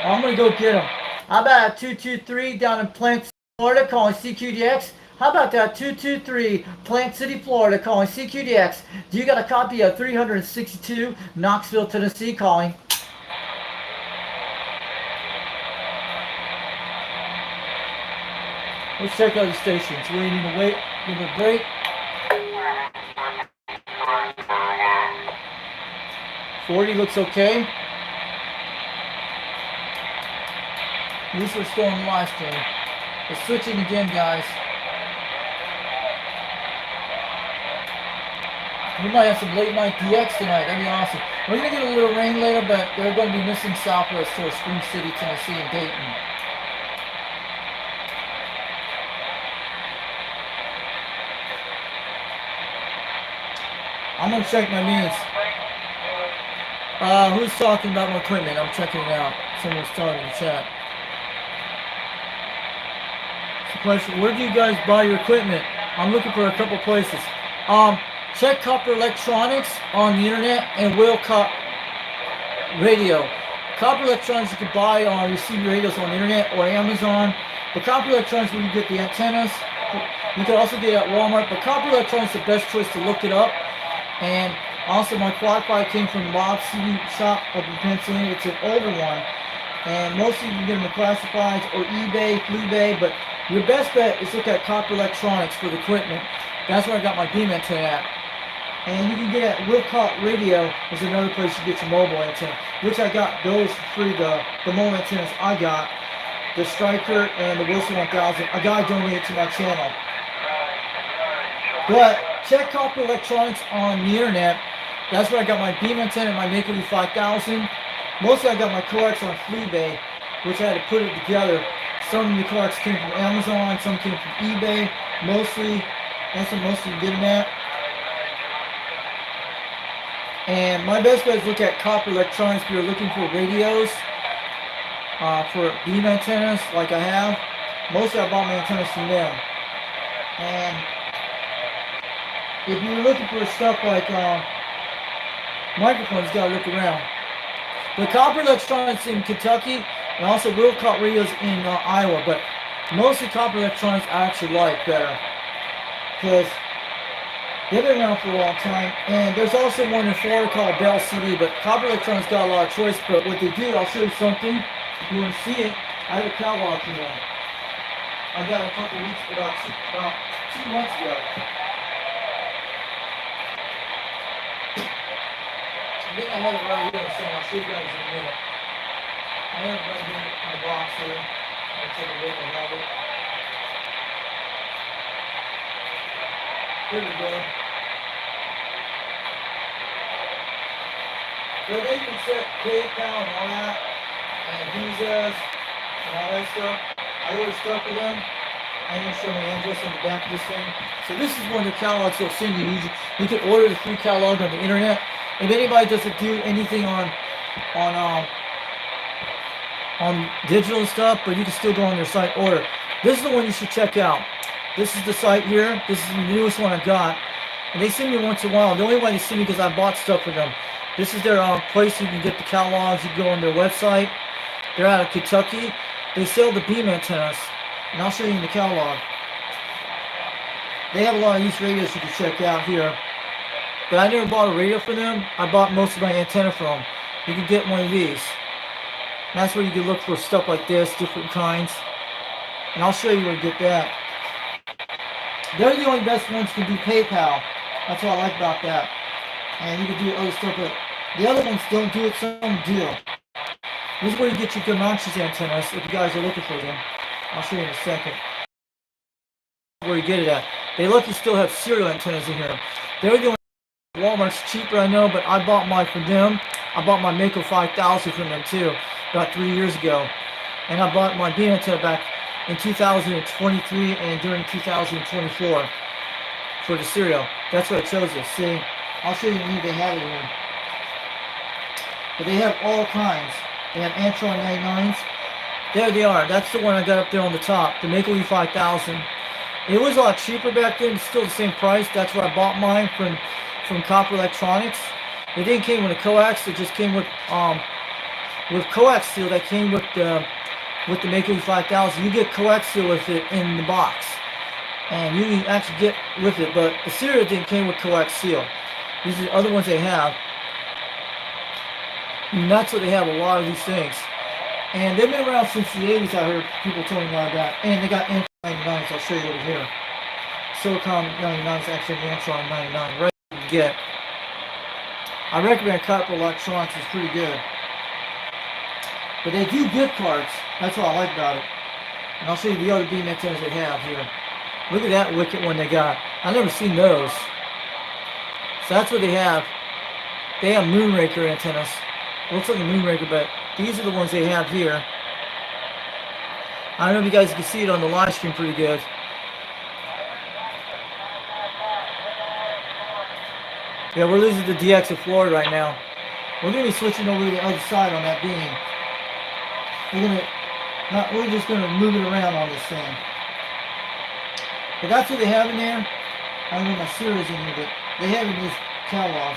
I'm going to go get him. How about 223 down in Plant, Florida, calling CQDX? How about that 223 Plant City, Florida, calling CQDX? Do you got a copy of 362 Knoxville, Tennessee, calling? Let's check out the stations. We need to wait, give a break. $40 looks okay. At least we're still in the live stream. We're switching again, guys. We might have some late night DX tonight. That'd be awesome. We're going to get a little rain later, but they're going to be missing Southwest towards Spring City, Tennessee, and Dayton. I'm going to check my needs. Who's talking about my equipment? I'm checking it out. Someone's talking in the chat. It's a question. Where do you guys buy your equipment? I'm looking for a couple places. Check Copper Electronics on the internet and Wilcott Radio. Copper Electronics you can buy on receive radios on the internet or Amazon. But Copper Electronics where you get the antennas. You can also get it at Walmart. But Copper Electronics is the best choice to look it up. And also my Wi-Fi came from Bob's CD shop up in Pennsylvania. It's an older one. And mostly you can get them in classifieds or eBay, FleeBay. But your best bet is look at Copper Electronics for the equipment. That's where I got my beam antenna at. And you can get at Wilcott Radio is another place you get your mobile antenna, which I got those for free, the mobile antennas I got, the Striker and the Wilson 1000. A guy donated to my channel. But check Copper Electronics on the internet. That's where I got my beam antenna and my Makerly 5000. Mostly I got my coax on FleeBay, which I had to put it together. Some of the coax came from Amazon, some came from eBay, mostly. That's what mostly you get them at. And my best bet is look at Copper Electronics if you're looking for radios, for beam antennas like I have. Mostly I bought my antennas from them. And if you're looking for stuff like microphones, you gotta look around. The Copper Electronics in Kentucky and also Wilcott Radios in Iowa, but mostly Copper Electronics I actually like better because they've been around for a long time. And there's also one in Florida called Bell CD, but Copper Electronics got a lot of choice. But what they do, I'll show you something. If you want to see it, I have a catalog for them. I got a couple weeks, about 2 months ago. I think I have it right here, so I'll show you guys in a minute. I have it right here in the box here. I'll take a look, I have it. Here we go. So they can set PayPal and all that, and visas and all that stuff. I ordered stuff for them. I'm going to show my address on the back of this thing. So this is one of the catalogs they'll send you. You can order the free catalog on the internet. If anybody doesn't do anything on digital stuff, but you can still go on their site order. This is the one you should check out. This is the site here. This is the newest one I got. And they send me once in a while. The only way they send me because I bought stuff for them. This is their place you can get the catalogs. You can go on their website. They're out of Kentucky. They sell the beam antennas. And I'll show you in the catalog. They have a lot of these radios you can check out here. But I never bought a radio for them. I bought most of my antenna from them. You can get one of these. And that's where you can look for stuff like this, different kinds. And I'll show you where to get that. They're the only best ones who can do PayPal. That's what I like about that. And you can do other stuff, but the other ones don't do it, some do. This is where you get your Comanches antennas if you guys are looking for them. I'll show you in a second. Where you get it at. They let you still have serial antennas in here. They're the only Walmart's cheaper, I know, but I bought mine from them. I bought my Mako 5000 from them too, about 3 years ago. And I bought my beam antenna back in 2023 and during 2024 for the serial. That's what I chose it. See, I'll show you when they have it here. But they have all kinds. They have Antron 99s. There they are. That's the one I got up there on the top, the Mako 5000. It was a lot cheaper back then. It's still the same price. That's where I bought mine from from Copper Electronics. It didn't came with a coax. It just came with coax seal that came with the Make 5000. You get coax seal with it in the box, and you can actually get with it. But the serial didn't came with coax seal. These are the other ones they have. And that's what they have, a lot of these things. And they've been around since the 80s, I heard people telling me about that. And they got Antron 99s, I'll show you over here. Silicon 99 is actually Antron 99, right to get. I recommend Copper Electronics, is pretty good. But they do gift cards, that's what I like about it. And I'll show you the other beam antennas they have here. Look at that wicked one they got. I've never seen those. So that's what they have. They have Moonraker antennas. It looks like a Moonraker, but these are the ones they have here. I don't know if you guys can see it on the live stream pretty good. Yeah, we're losing the DX of Florida right now. We're going to be switching over to the other side on that beam. We're just going to move it around on this thing. But that's what they have in there. I don't know my series in here, but they have in this catalog.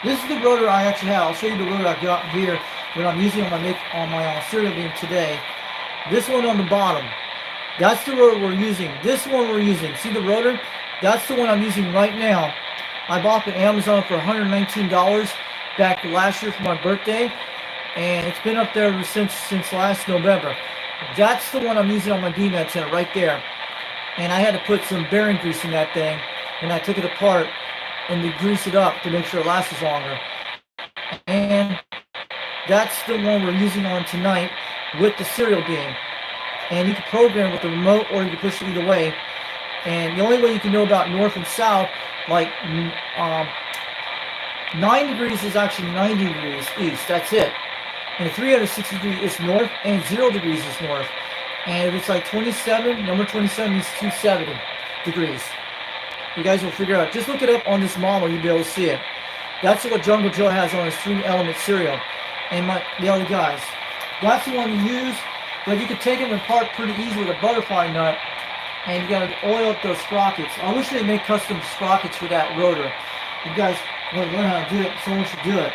This is the rotor I actually have. I'll show you the rotor I got here that I'm using on my serial beam today. This one on the bottom, that's the rotor we're using. This one we're using. See the rotor? That's the one I'm using right now. I bought it on Amazon for $119 back last year for my birthday, and it's been up there since last November. That's the one I'm using on my beam antenna right there. And I had to put some bearing grease in that thing, and I took it apart and to grease it up to make sure it lasts longer. And that's the one we're using on tonight with the serial beam. And you can program with the remote, or you can push it either way. And the only way you can know about north and south, like 9 degrees is actually 90 degrees east. That's it. And 360 degrees is north, and 0 degrees is north. And if it's like 27, number 27 is 270 degrees. You guys will figure out. Just look it up on this model, you'll be able to see it. That's what Jungle Joe has on his 3-element serial. And the other guys. That's the one you use, but you can take them apart pretty easily with a butterfly nut. And you gotta oil up those sprockets. I wish they made custom sprockets for that rotor. You guys want to learn how to do it, someone should do it.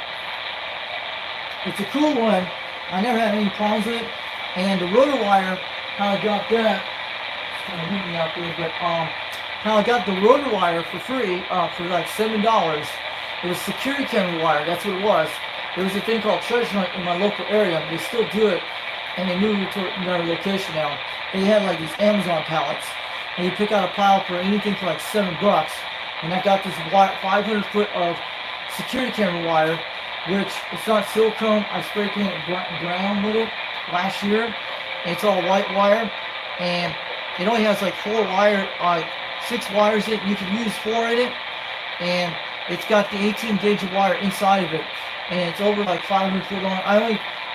It's a cool one. I never had any problems with it. And the rotor wire, how I got that, it's kind of windy out there, but how I got the rotor wire for free, for like $7. It was security camera wire, that's what it was. There was a thing called Treasure Hunt in my local area. They still do it, and they moved it to another location now. They had like these Amazon pallets, and you pick out a pile for anything for like $7. And I got this 500 foot of security camera wire, which it's not silicone. I spray painted brown with it last year. And it's all white wire, and it only has like 6 wires in it. You can use 4 in it, and it's got the 18 gauge of wire inside of it, and it's over like 500 foot long.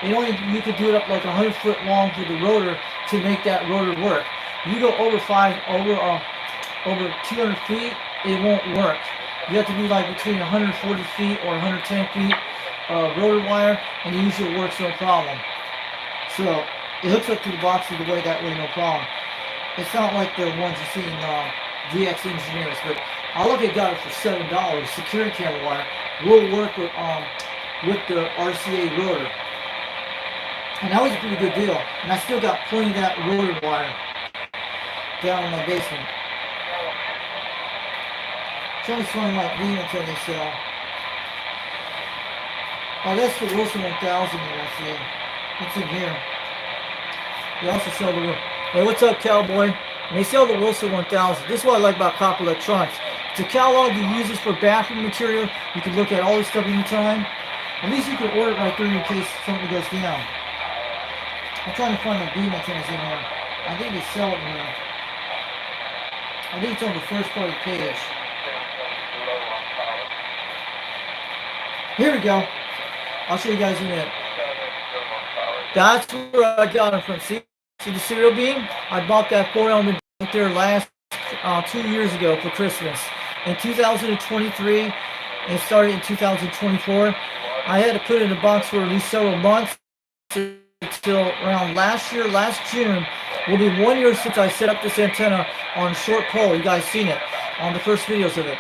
You could do it up like 100 foot long for the rotor to make that rotor work. You go over 200 feet, it won't work. You have to be like between 140 feet or 110 feet rotor wire, and it usually works no problem. So it hooks up to the box the way, that way, no problem. It's not like the ones you see in DX Engineers, but I look at got it for $7. Security camera wire will work with the RCA rotor. And that was a pretty good deal. And I still got plenty of that rotor wire down in my basement. Trying to find my beam until they sell. Oh, that's the Wilson 1000 here, I see. It's in here. They also sell the... Hey, what's up, cowboy? And they sell the Wilson 1000. This is what I like about Copper Electronics. It's a catalog you use this for bathroom material. You can look at all this stuff anytime. At least you can order it right through in case something goes down. I'm trying to find the beam antennas in here. I think they sell it in here. I think it's on the first party page. Here we go. I'll show you guys in a minute. That's where I got it from. See the serial beam? I bought that 4-element right there last 2 years ago for Christmas. In 2023, and it started in 2024. I had to put it in a box for at least several months until around last June. Will be 1 year since I set up this antenna on a short pole. You guys seen it on the first videos of it.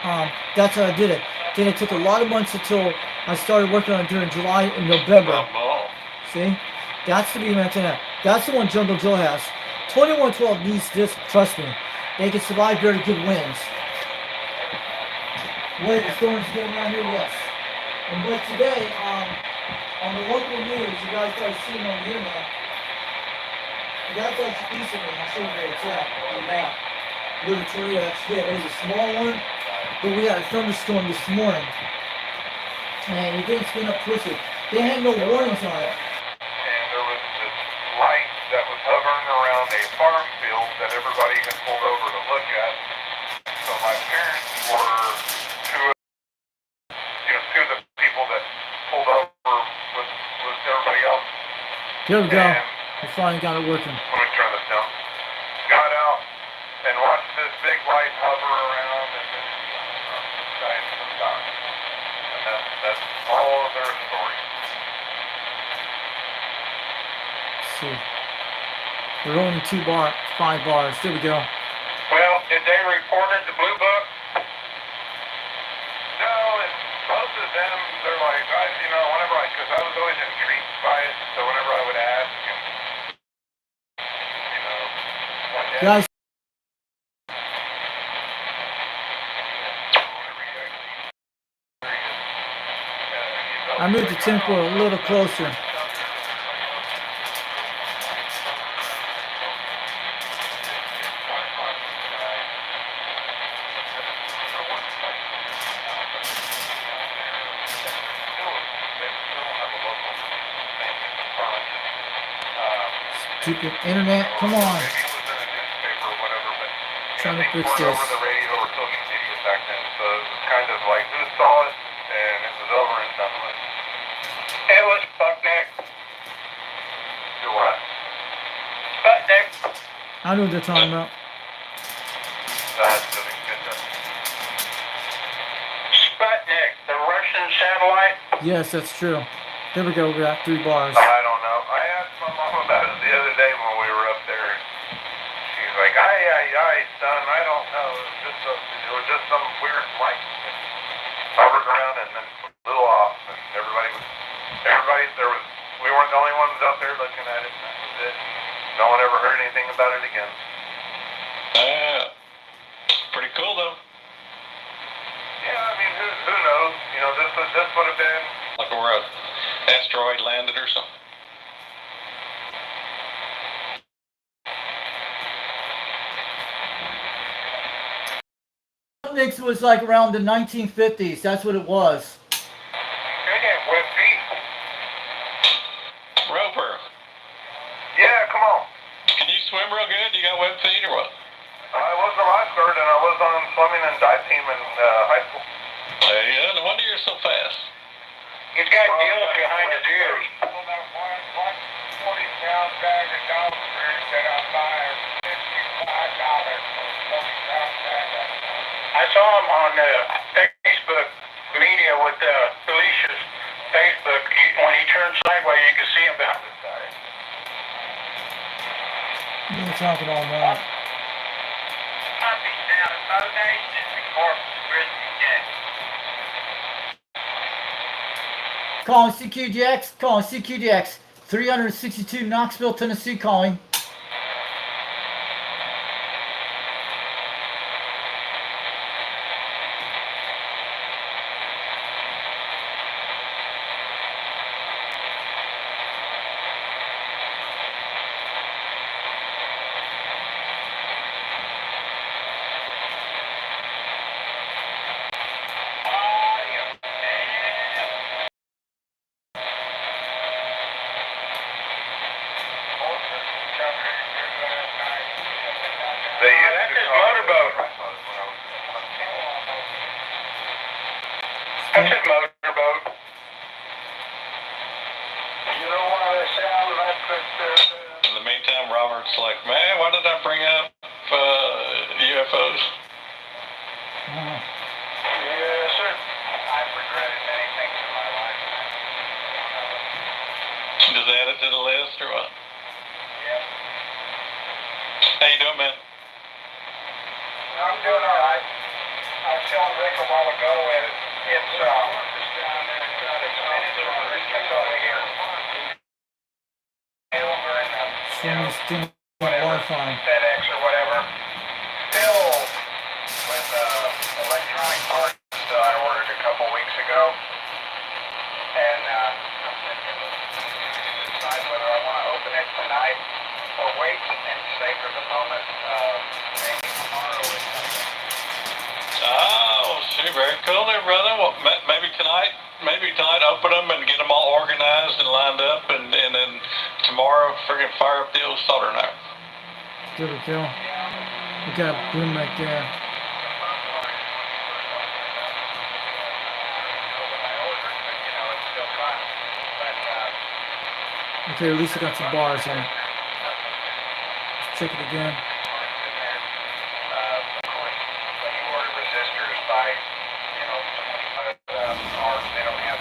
That's how I did it. Then it took a lot of months until I started working on it during July and November. See? That's the beam antenna. That's the one Jungle Joe has. 2112 needs this, trust me. They can survive very good winds. Wait, the storm's getting around here, yes. And but today, on the local news, you guys probably seen on the internet, that's like east of me. I'll show you where it's at on the map. Little tornado, that's good. It was a small one, but we had a thunderstorm this morning. And it didn't spin up twisted. They had no warnings on it. And there was this light that was hovering around a farm field that everybody had pulled over to look at. So my parents were two of the people that pulled over with everybody else. Here we go. And We finally got it working. let me turn this down. Got out and watched this big light hover around and then died in the sky. And that's all of their story. Let's see. We're only 5 bars. There we go. Well, did they report it to Blue Book? No, and most of them, they're like, whenever because I was always intrigued by it, so whenever I would ask, and, Guys, I moved the tempo a little closer. Stupid internet, come on. Trying to fix this. Over the radio or social media back then, so it was kind of like who saw it, and it was over and done with. It was Sputnik. Do what? Sputnik. I know what they're talking about. That's doing good. Sputnik, the Russian satellite. Yes, that's true. There we go, we got 3 bars. I don't know. I asked my mom about it the other day when we were up there. She's like, son, I don't know. It was just some weird light that hovered around and then blew off, and we weren't the only ones out there looking at it, and that was it. No one ever heard anything about it again. Pretty cool though. Yeah, I mean, who knows? This would have been Like where an asteroid landed or something. Sputnik was like around the 1950s. That's what it was. with feet. Roper, Yeah, come on. can you swim real good? You got web feet or what? I was a lifeguard and I was on swimming and dive team in high school. Yeah, no wonder you're so fast. He's got gills behind his ears. About 40-pound bag of dog food that I buy $55 for 40-pound bag. I saw him on Facebook media with Felicia's Facebook. When he turns sideways, you can see him behind the side. You're talking all night. I'll be down at both nations before Grizzly Jack. Calling CQDX, calling CQDX. 362 Knoxville, Tennessee calling. They used That's to his call it motorboat. That's his motorboat. You know why they sound like that? In the meantime, Robert's like, man, why did I bring up UFOs? Yes, sir. I've regretted many things in my life. Does that add it to the list or what? Yeah. How you doing, man? I'm doing all right. I was telling Rick a while ago, it's over here. Over in the, Someone's doing whatever, Wi-Fi. FedEx or whatever. Still with electronic parts that I ordered a couple weeks ago. And decide whether I want to open it tonight or wait and savor the moment maybe tomorrow or something. Oh, shoot, very cool there, brother. Well, maybe tonight open them and get them all organized and lined up, and then tomorrow friggin' fire up the old solder knife. There we go. We got a boom right there. Okay, at least I got some bars in it. Let's check it again. Resistors by, ours, they don't have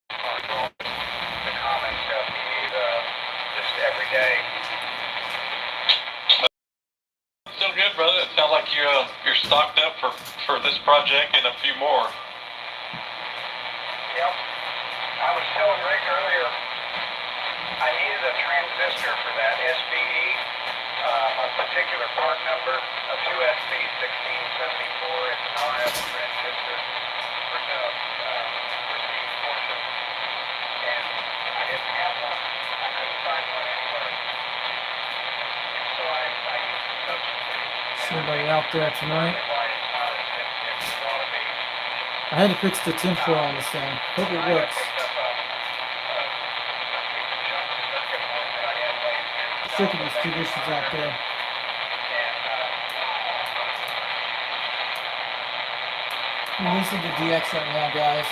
the common stuff you need just every day. Still good, brother. It sounds like you're stocked up for this project and a few more. Yep. I was telling Rick earlier, I needed a transistor for that SBE, a particular part number, a 2SB 1674. It's an RF transistor for the receive portion. And I didn't have one. I couldn't find one anywhere. So I used a substitute. Somebody out there tonight. Why it's not as if it ought to be. I had to fix the tinfoil on this thing. Hope it works. Sick of these conditions out there. I'm listening to DX right now, guys.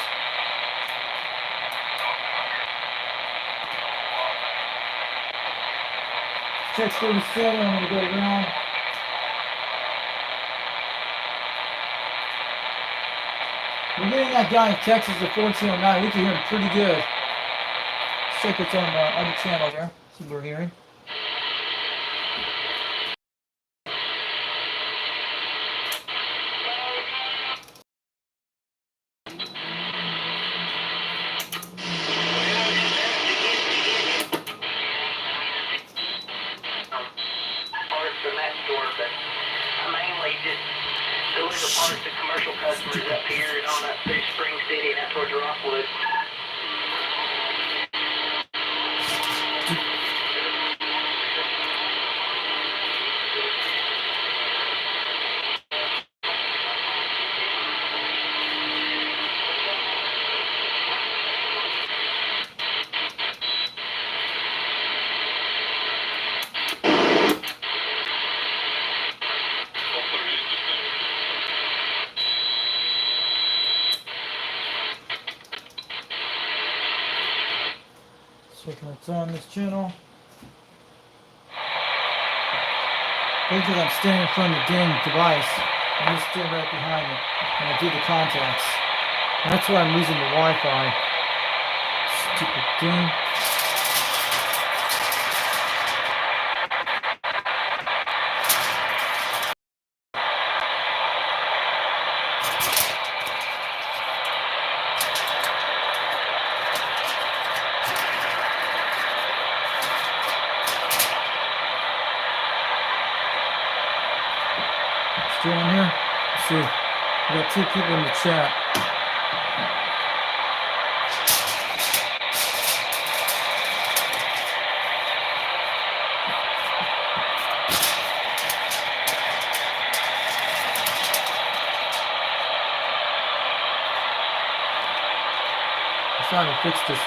Check 37, I'm gonna go around. We're getting that guy in Texas at 1409. We can hear him pretty good. Let's check what's on the other channel there. See what we're hearing. From that store, but I mainly just deliver parts to commercial customers up here and on up through Spring City and out towards Rockwood. Checking what's on this channel. Because I'm standing in front of the dang device, I'm just standing right behind it when I do the contacts. And that's why I'm losing the Wi-Fi. Stupid thing. Still in here? Let's see. We got 2 people in the chat. I'm trying to fix this.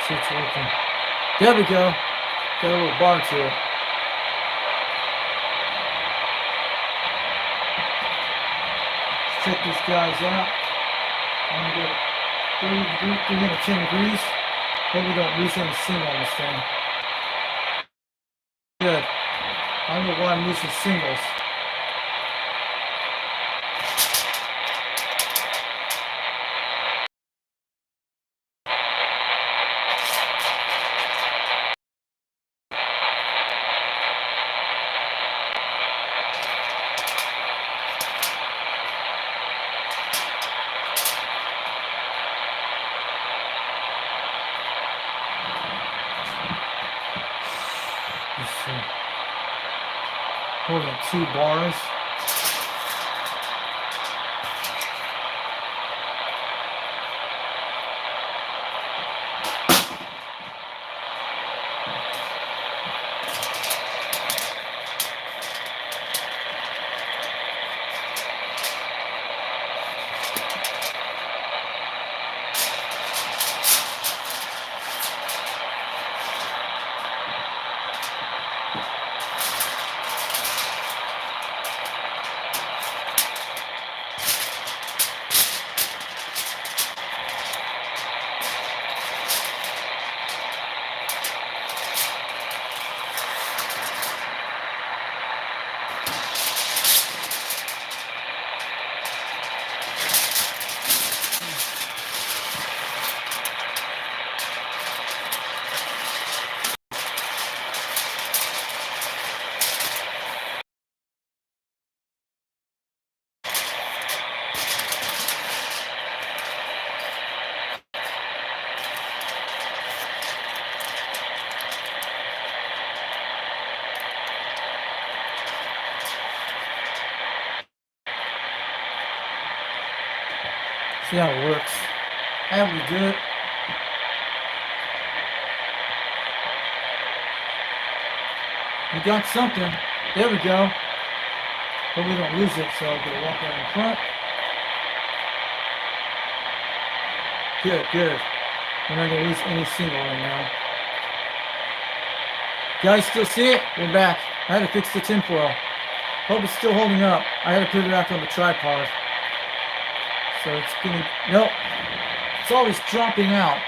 See it's working. There we go. Got a little bar to it. Let's check these guys out. I'm gonna get 310 degrees. Hope we don't lose any steam on this thing. I don't know why I'm losing singles. Let's see. Holding 2 bars. See how it works. That would be good. We got something. There we go. But we don't lose it, so I'm gonna walk out in front. Good, good. We're not gonna lose any single right now. Guys still see it? We're back. I had to fix the tinfoil. Hope it's still holding up. I had to put it back on the tripod. So it's getting, nope. It's always dropping out.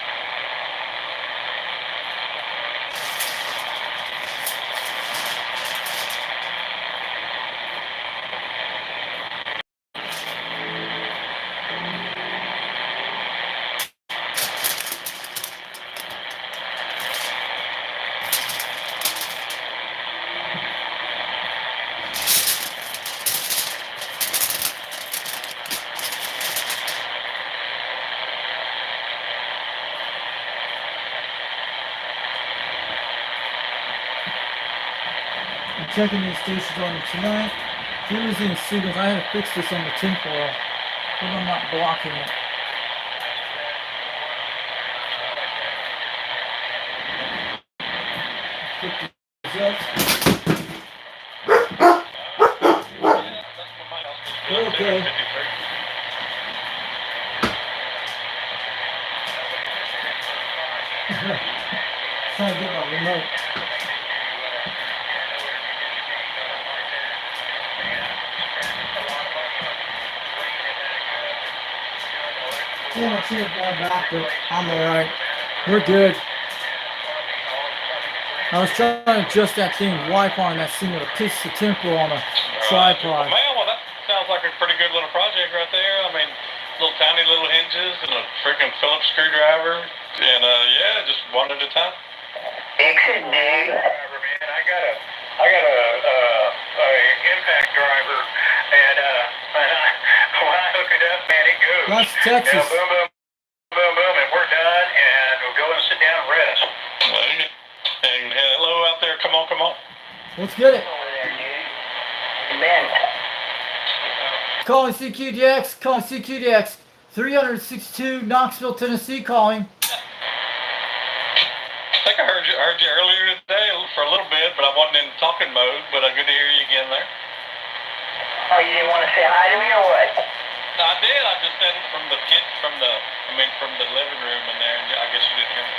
Checking these stations on it tonight. If you're losing signals, I had to fix this on the tinfoil, but I'm not blocking it. Pick these up. Okay. Trying to get my remote. Yeah, I should have gone back, but I'm alright. We're good. I was trying to adjust that thing Wi-Fi on that single to pitch the tempo on a tripod. Man, well, that sounds like a pretty good little project right there. I mean, little tiny little hinges and a freaking Phillips screwdriver. And, yeah, just one at a time. Fix it, dude. Man, I got a impact driver, and when I hook it up, man, it goes. That's Texas. You know, boom, boom, boom, boom, and we're done, and we'll go and sit down and rest. And hello out there. Come on, come on. Let's get it. Over there, dude. Ben. Calling CQDX. Calling CQDX. 362 Knoxville, Tennessee. Calling. I think I heard you earlier today for a little bit, but I wasn't in talking mode. But good to hear you again there. Oh, you didn't want to say hi to me or what? No, I did. I just said it from the kids, from the living room in there, and I guess you didn't hear me.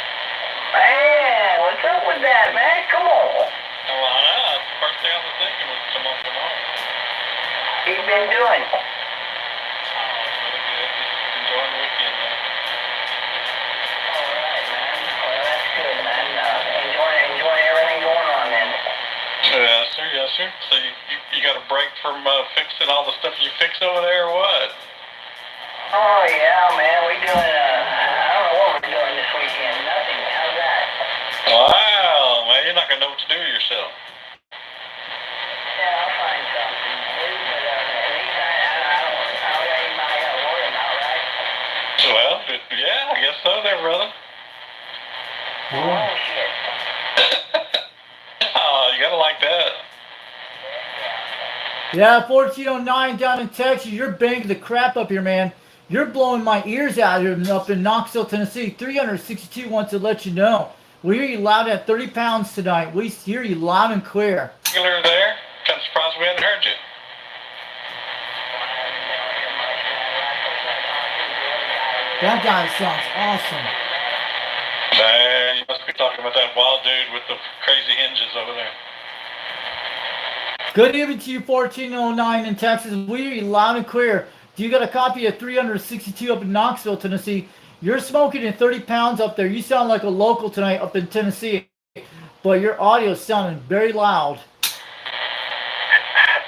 Man, what's up with that, man? Come on. Oh, I know. That's the first thing I was thinking was come on, come on. What you been doing? Oh, it's really good. Just enjoying the weekend, man. All right, man. Well, that's good, man. Enjoying everything going on then. Yes, sir. sir. Yes, sir. So you got a break from fixing all the stuff you fix over there, or what? Oh, yeah, man. We doing, I don't know what we're doing this weekend. Nothing. How's that? Wow, man, you're not gonna know what to do with yourself. Yeah, I'll find something to do, but at least I don't got anybody I gotta worry about, right? Well, yeah, I guess so there, brother. Oh, shit. Oh, you gotta like that. Yeah, 1409 down in Texas. You're banging the crap up here, man. You're blowing my ears out here up in Knoxville, Tennessee. 362 wants to let you know. We hear you loud at 30 pounds tonight. We hear you loud and clear. Regular there. Kind of surprised we hadn't heard you. That guy sounds awesome. Man, you must be talking about that wild dude with the crazy hinges over there. Good evening to you, 1409 in Texas. We hear you loud and clear. You got a copy of 362 up in Knoxville, Tennessee. You're smoking in 30 pounds up there. You sound like a local tonight up in Tennessee, but your audio is sounding very loud.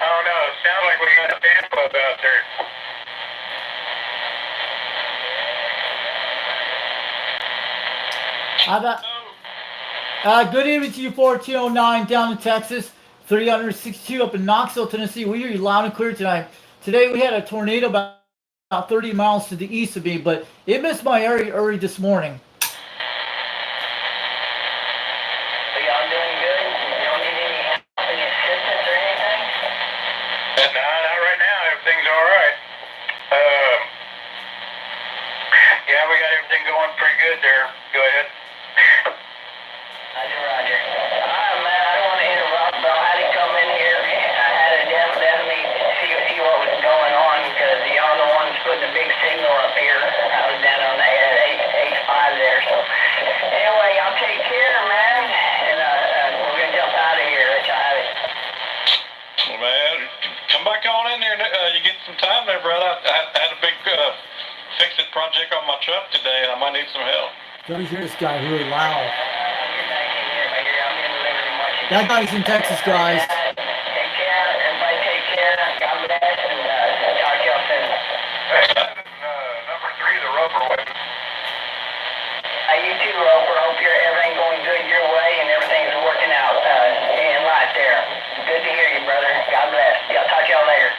Oh no, it sounds like we got a fan club out there. How about, good evening to you, 1409 down in Texas. 362 up in Knoxville, Tennessee. We hear you loud and clear tonight. Today we had a tornado about 30 miles to the east of me, but it missed my area early this morning. So y'all doing good? You don't need any help, any assistance or anything? No, not right now. Everything's all right. Yeah, we got everything going pretty good there. Go ahead. Roger. All right, man. I don't want to interrupt, but I had to come in here. I had to definitely see what was going on because y'all the ones putting the big signal up here. I was down on the 8-5 there. So anyway, y'all take care, man. And we're gonna jump out of here. Let y'all have it. Well, man, come back on in there. You get some time there, brother. I had a big fix-it project on my truck today, and I might need some help. Let me hear this guy really loud. I'll get back in here. I'm in the living room watching. That guy's in Texas, guys. Take care. Everybody take care. God bless. And talk to y'all soon. Number 3, the rubber weapon. You too, Roper. Hope everything going good your way and everything's working out in life there. Good to hear you, brother. God bless. I'll talk to y'all later.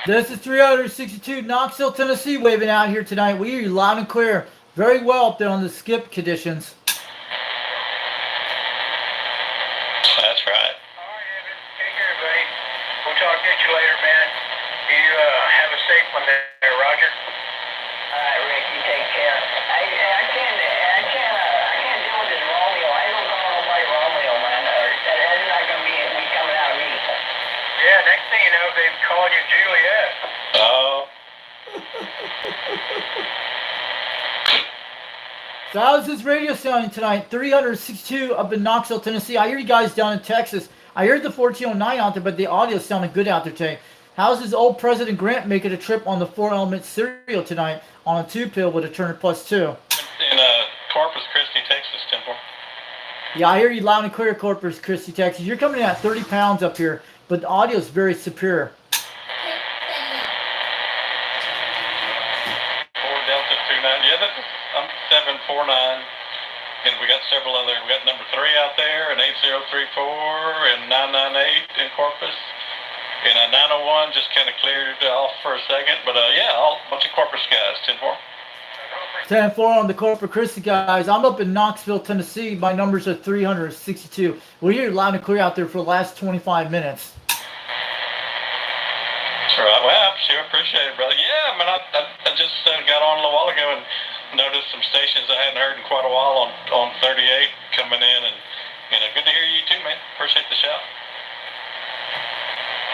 This is 362 Knoxville, Tennessee, waving out here tonight. We hear you loud and clear. Very well up there on the skip conditions. That's right. All right, Evan. Take care, buddy. We'll talk to you later, man. You have a safe one there, Roger. All right, Rick. You take care. I can't deal with this Romeo. I don't call nobody Romeo, man. That's not gonna be coming out of me. Yeah, next thing you know, they've called you Juliet. Oh. So how's this radio sounding tonight? 362 up in Knoxville, Tennessee. I hear you guys down in Texas. I heard the 1409 out there, but the audio sounded good out there today. How's his old President Grant making a trip on the 4-element cereal tonight on a 2-pill with a Turner Plus 2? In Corpus Christi, Texas, Temple. Yeah, I hear you loud and clear, Corpus Christi, Texas. You're coming in at 30 pounds up here, but the audio is very superior. 4 Delta 29. Yeah, I'm 749. And we got several other. We got number 3 out there, and 8034, and 998 in Corpus. And 901 just kind of cleared off for a second. But yeah, a bunch of Corpus guys, 10-4. 10-4 on the Corpus Christi, guys. I'm up in Knoxville, Tennessee. My numbers are 362. We hear loud and clear out there for the last 25 minutes. That's right. Well, I sure appreciate it, brother. Yeah, I mean, I just got on a little while ago and noticed some stations I hadn't heard in quite a while on 38 coming in. And good to hear you too, man. Appreciate the shout.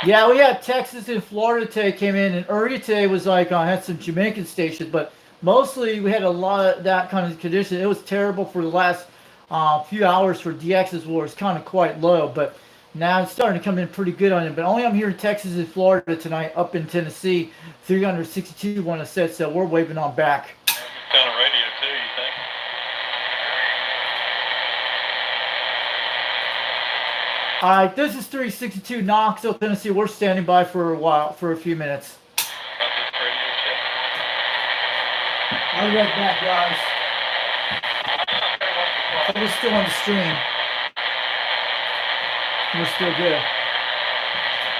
Yeah, we had Texas and Florida today came in, and earlier today was like, I had some Jamaican stations, but mostly we had a lot of that kind of condition. It was terrible for the last few hours for DX's war. It's kind of quite low, but now it's starting to come in pretty good on it. But only I'm here in Texas and Florida tonight, up in Tennessee. 362 one has said, so we're waving on back. Kind of radio too, you think? All right, this is 362 Knoxville, Tennessee. We're standing by for a few minutes. About this radio check. I'll be right back, guys. We're still on the stream. We're still good.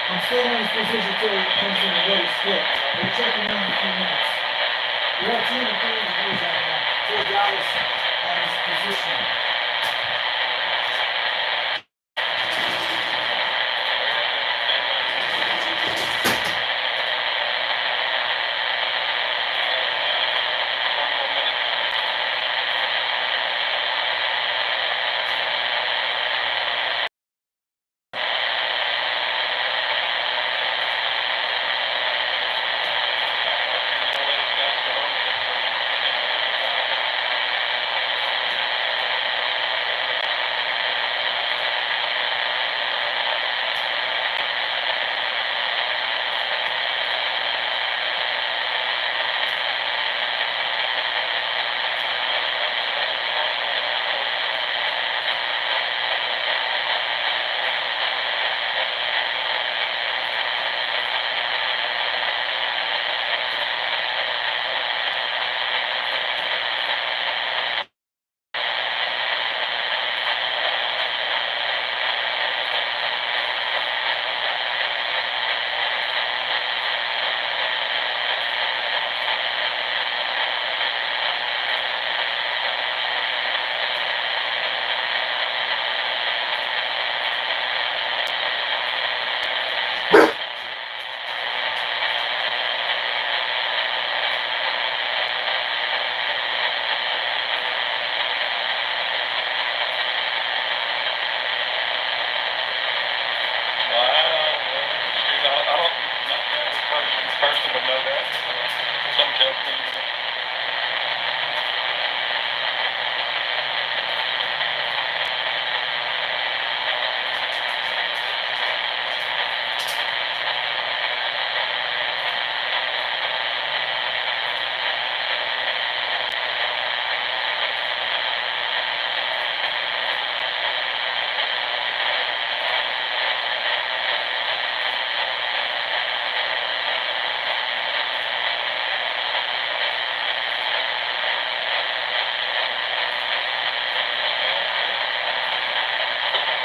I'm still in this position until it comes in the way split. We're checking in a few minutes. We have 2 views right now. So we got us on this position. Person would know that. Some tells me.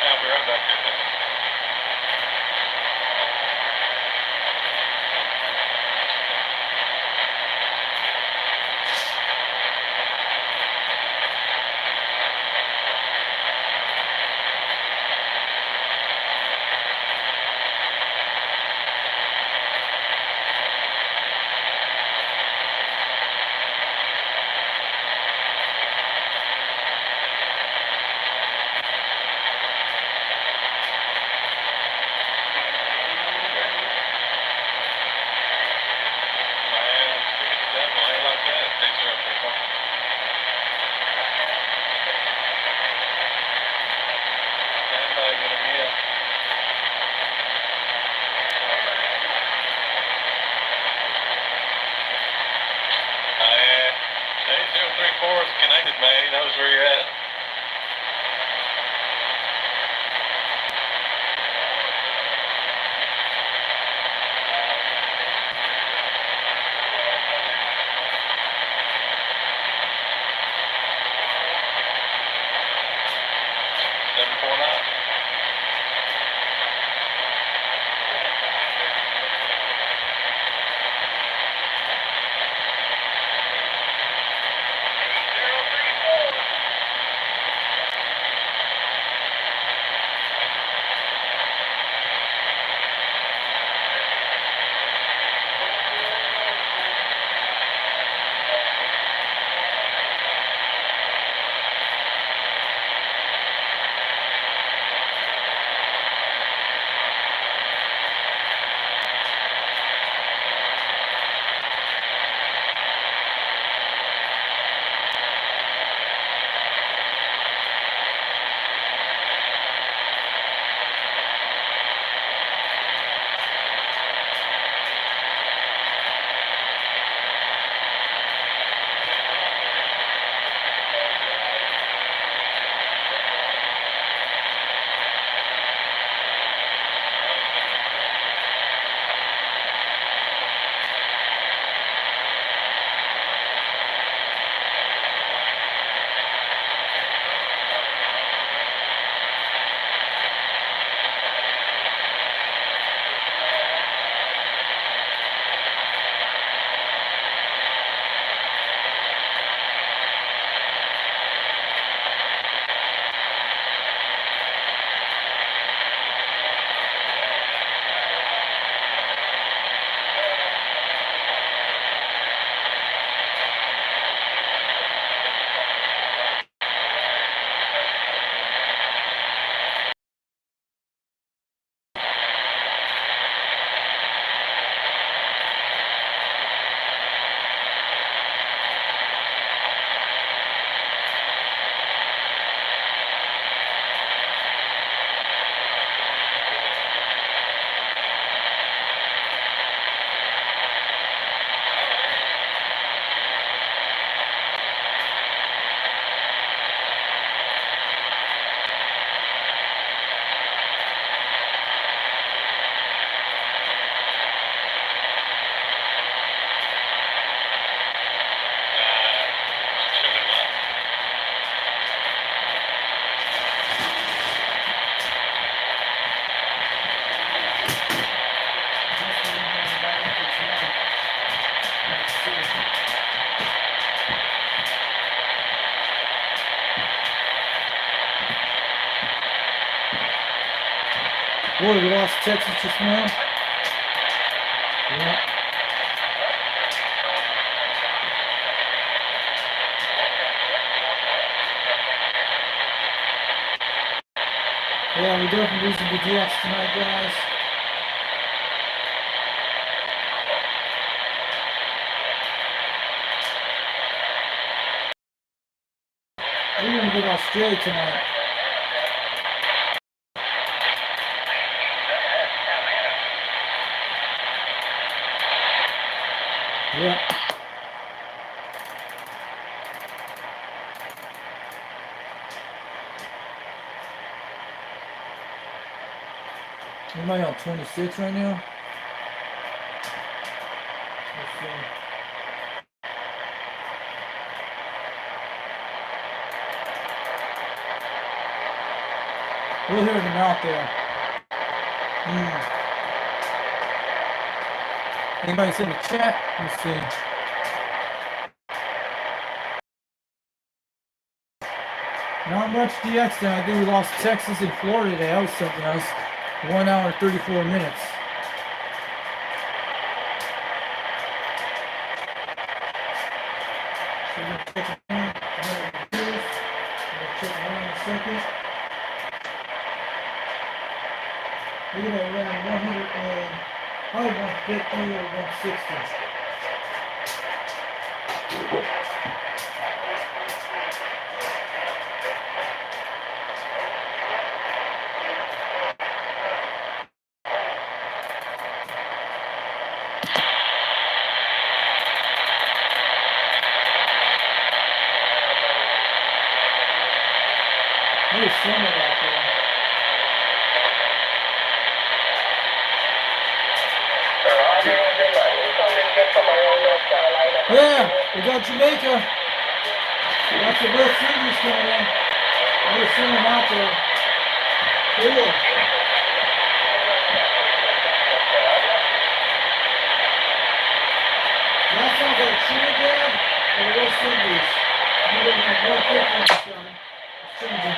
I'll be right back there. Is connected, man. He knows where you're at. Boy, we lost Texas just now. Yeah. Yeah, we're definitely losing the DX tonight, guys. We're gonna get Australia tonight. Yeah. Anybody on 26 right now? Let's see. We'll hear them out there. Anybody see the chat? Let's see. Not much DX then. I think we lost Texas and Florida today. That was something else. 1 hour 34 minutes. So we're gonna check it out. We're gonna check it out in a second. We're gonna around 100 and probably 150 or 160. There's someone out there. Yeah, we got Jamaica. That's the West Indies coming in. There's someone out there. Cool. That sounds like Trinidad and the West Indies. You don't have no difference, son. It's changing.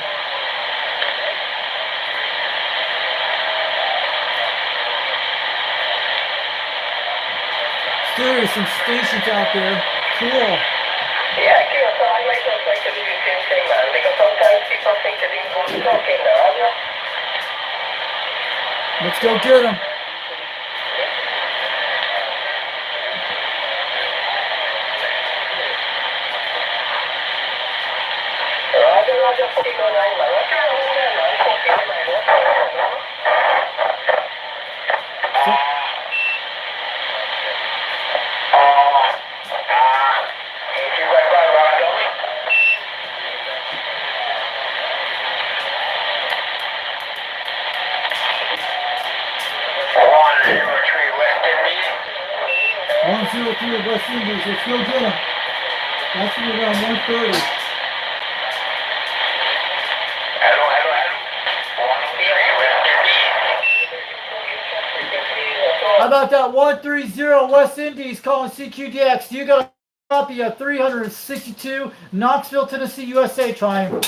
There's some stations out there. Cool. Yeah, so I like to try to do the same thing, man, because sometimes people think that these ones talking now. Let's go get them. Roger, 49, man. What's wrong with that, man? 49, what's wrong with that, man? One, 103 West Indies. Let's go get them. That's gonna be around 130. How about that 130 West Indies calling CQDX? You got a copy of 362 Knoxville, Tennessee, USA trying.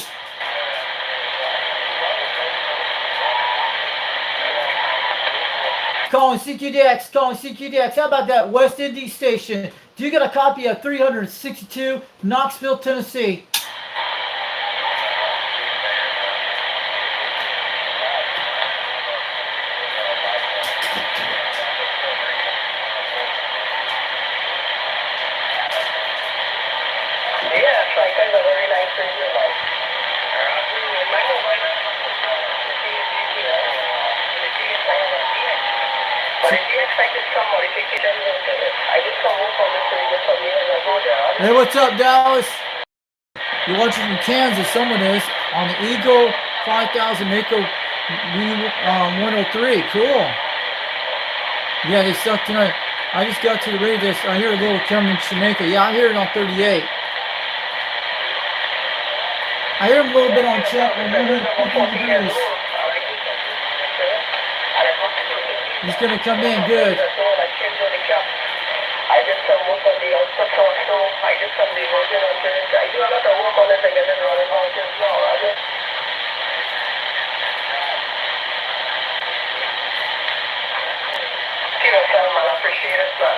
Calling CQDX. How about that West Indies station? Do you got a copy of 362 Knoxville, Tennessee? Hey, what's up, Dallas? You're watching from Kansas, someone is, on the Eagle 5000 Mako 103. Cool. Yeah, they suck tonight. I just got to the radio. I hear a little coming in Jamaica. Yeah, I hear it on 38. I hear him a little bit on chat when 150 degrees. He's going to come in good. I just work on the output also. I just some devotion on this. I do a lot of work on it again and running mountains now. serious, man.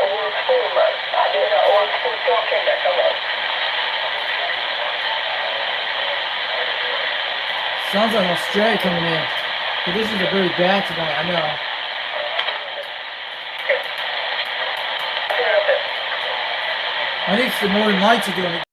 Old school, man. I do the old school talking that come on. Sounds like Australia coming in. Conditions are very bad tonight, I know. I think the Northern Lights are doing it.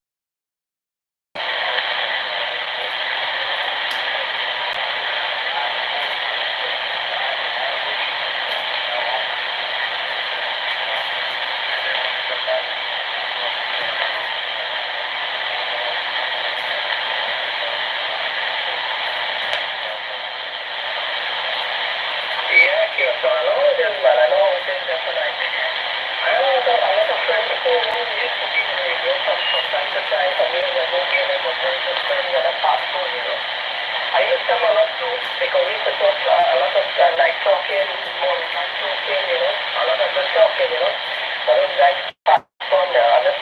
I used to come a lot too, because we used to talk a lot of like talking, more than talking, you know, a lot of good talking, you know. But those guys passed on the others.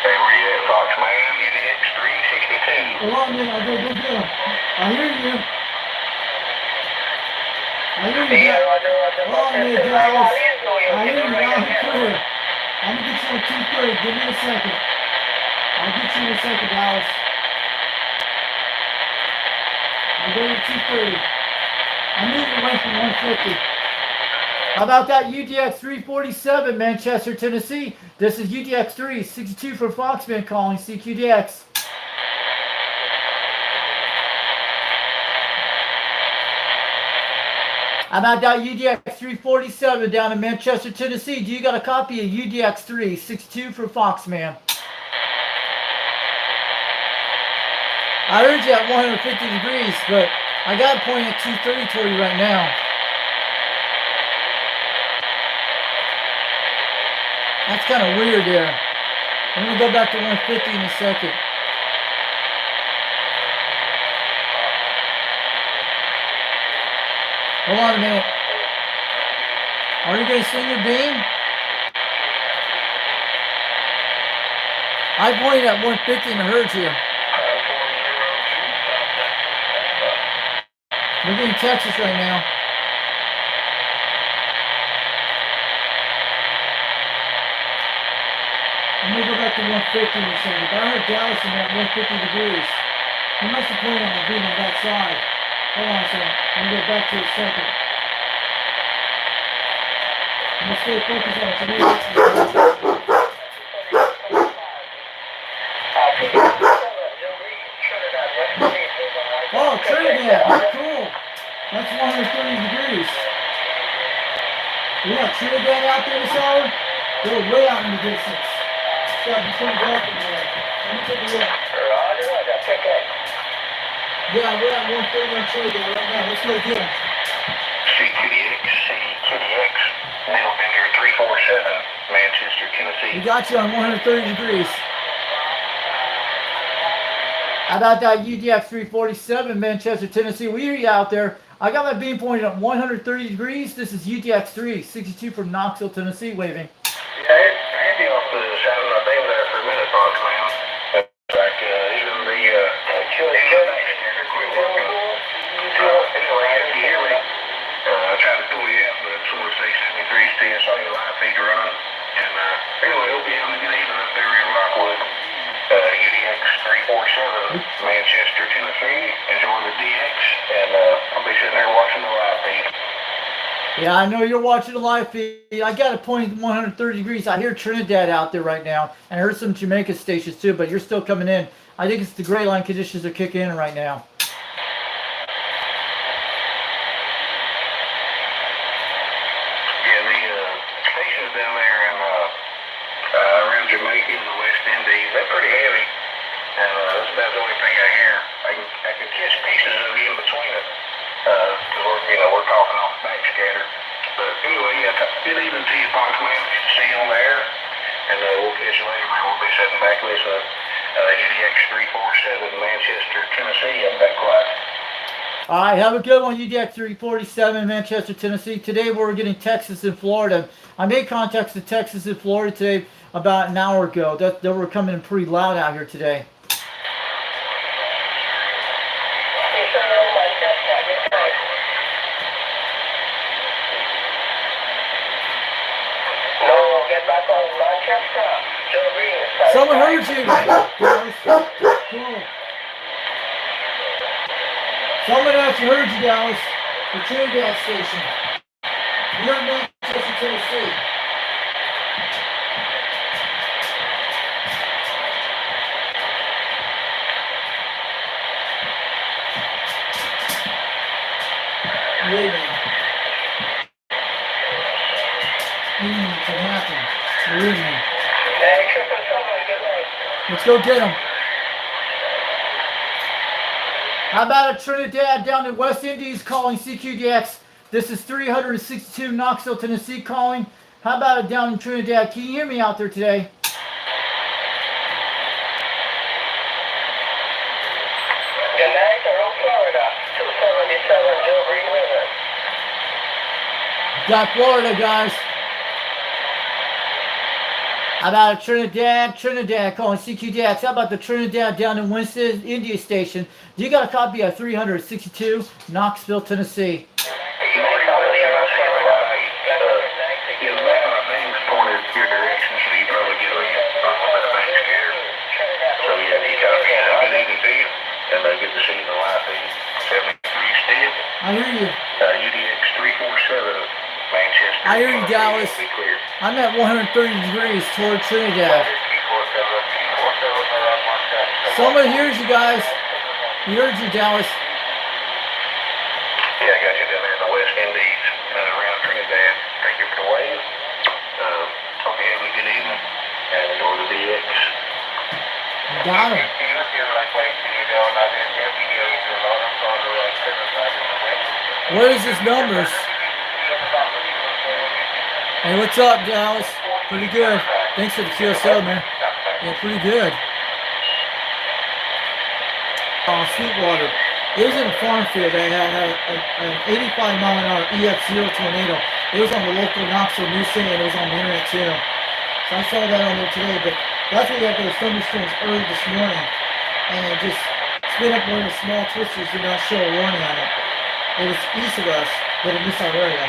Hey, where you at, Fox Man? UDX 362. Hold on, man, I'll go get him. I hear you. I hear you. Yeah, Roger. Hold on, man, Dallas. I hear you loud and clear. I'm gonna get you at 2:30. Give me a second. I'll get you in a second, Dallas. I'm going to 2:30. I'm moving away from 150. How about that UDX 347, Manchester, Tennessee? This is UDX 362 for Foxman calling CQDX. How about that UDX 347 down in Manchester, Tennessee? Do you got a copy of UDX 362 for Foxman? I heard you at 150 degrees, but I got it pointing at 230 toward you right now. That's kind of weird there. I'm going to go back to 150 in a second. Hold on a minute. Are you going to swing your beam? I pointed at 150 and I heard you. We're getting Texas right now. I'm going to go back to 150 in a second. But I heard Dallas in at 150 degrees. He must have pointed on the beam on that side. Hold on a second. I'm going to go back to a second. I'm going to stay focused on Trinidad. Oh, Trinidad. Cool. That's 130 degrees. We got Trinidad out there this hour. They're way out in the distance. It's got to be pretty dark in there. Let me take a look. Yeah, we're at 130 on Trinidad right now. Let's go get them. CQDX, Needle Bender 347, Manchester, Tennessee. We got you on 130 degrees. How about that UDX 347, Manchester, Tennessee? We hear you out there. I got my beam pointed at 130 degrees. This is UDX 362 from Knoxville, Tennessee, waving. Yeah, Andy off the side of my beam there for a minute, Fox Man. Like, even the, anyway, if you hear me, I tried to pull you out, but sort of 673 still saw your live feed run. And, anyway, hope you have a good evening up there in Rockwood. UDX 347, Manchester, Tennessee. Enjoy the DX, and I'll be sitting there watching the live feed. Yeah, I know you're watching the live feed. I got it pointing 130 degrees. I hear Trinidad out there right now. And I heard some Jamaica stations too, but you're still coming in. I think it's the gray line conditions are kicking in right now. Yeah, the stations down there in around Jamaica and the West Indies, they're pretty heavy. And that's about the only thing I hear. I can catch pieces of it in between it. Because we're talking off backscatter. But anyway, yeah, good evening to you, Fox Man. See you on the air. And we'll catch you later, man. We'll be sitting back listening. UDX 347, Manchester, Tennessee. I'm back quiet. All right, have a good one, UDX 347, Manchester, Tennessee. Today we're getting Texas and Florida. I made contacts to Texas and Florida today about an hour ago. They were coming in pretty loud out here today. Someone heard you. Dallas. Cool. Someone actually heard you, Dallas. The Trinidad station. You're in Manchester, Tennessee. Waiting. Can happen. Believe me. Let's go get them. How about a Trinidad down in West Indies calling CQDX? This is 362 Knoxville, Tennessee calling. How about it down in Trinidad? Can you hear me out there today? Good night, Aero, Florida, 277 Gilbert River. Got Florida, guys. How about Trinidad calling CQDX? How about the Trinidad down in Winston, India station? You got a copy of 362 Knoxville, Tennessee. I hear you. UDX 347, Manchester. I hear you, Dallas. I'm at 130 degrees toward Trinidad. Someone hears you guys. He heard you, Dallas. Yeah, I got you down there in the West Indies, around Trinidad. Thank you for the wave. Hope you have a good evening. And enjoy the DX. Got him. What is his numbers? Hey, what's up, Dallas? Pretty good. Thanks for the QSO, man. Yeah, pretty good. Sweetwater. It was in a farm field. They had an 85-mile-an-hour EF0 tornado. It was on the local Knoxville news thing, and it was on the internet too. So I saw that on there today. But that's why we had those thunderstorms early this morning, and it just spin up one of the small twisters did not show a warning on it. It was east of us, but it missed our area.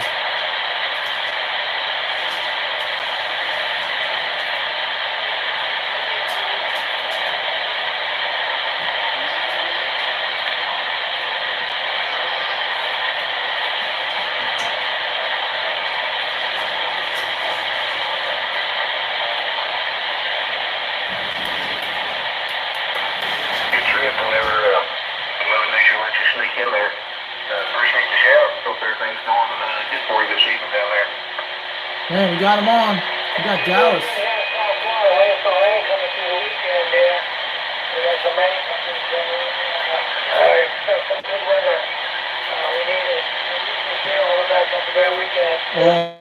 Good trip whenever Mother Nature lets you sneak in there. Appreciate the shout. Hope everything's going good for you this evening down there. Yeah, we got him on. We got Dallas. Oh.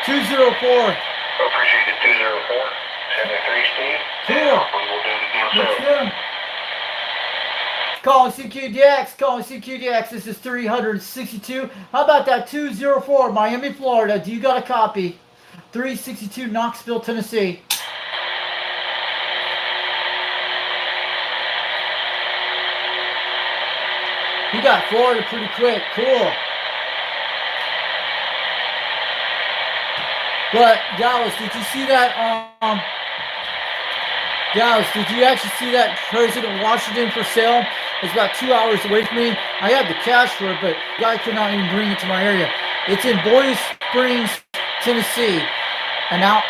204. Appreciate it, 204. 73 Steve. Cool. Hopefully we'll do it again Let's soon. get him. Calling CQDX, calling CQDX. This is 362. How about that 204, Miami, Florida? Do you got a copy? 362 Knoxville, Tennessee. You got Florida pretty quick. Cool. But Dallas, did you see that? Dallas, did you actually see that President Washington for sale? It's about 2 hours away from me. I had the cash for it, but the guy could not even bring it to my area. It's in Boiler Springs, Tennessee, and out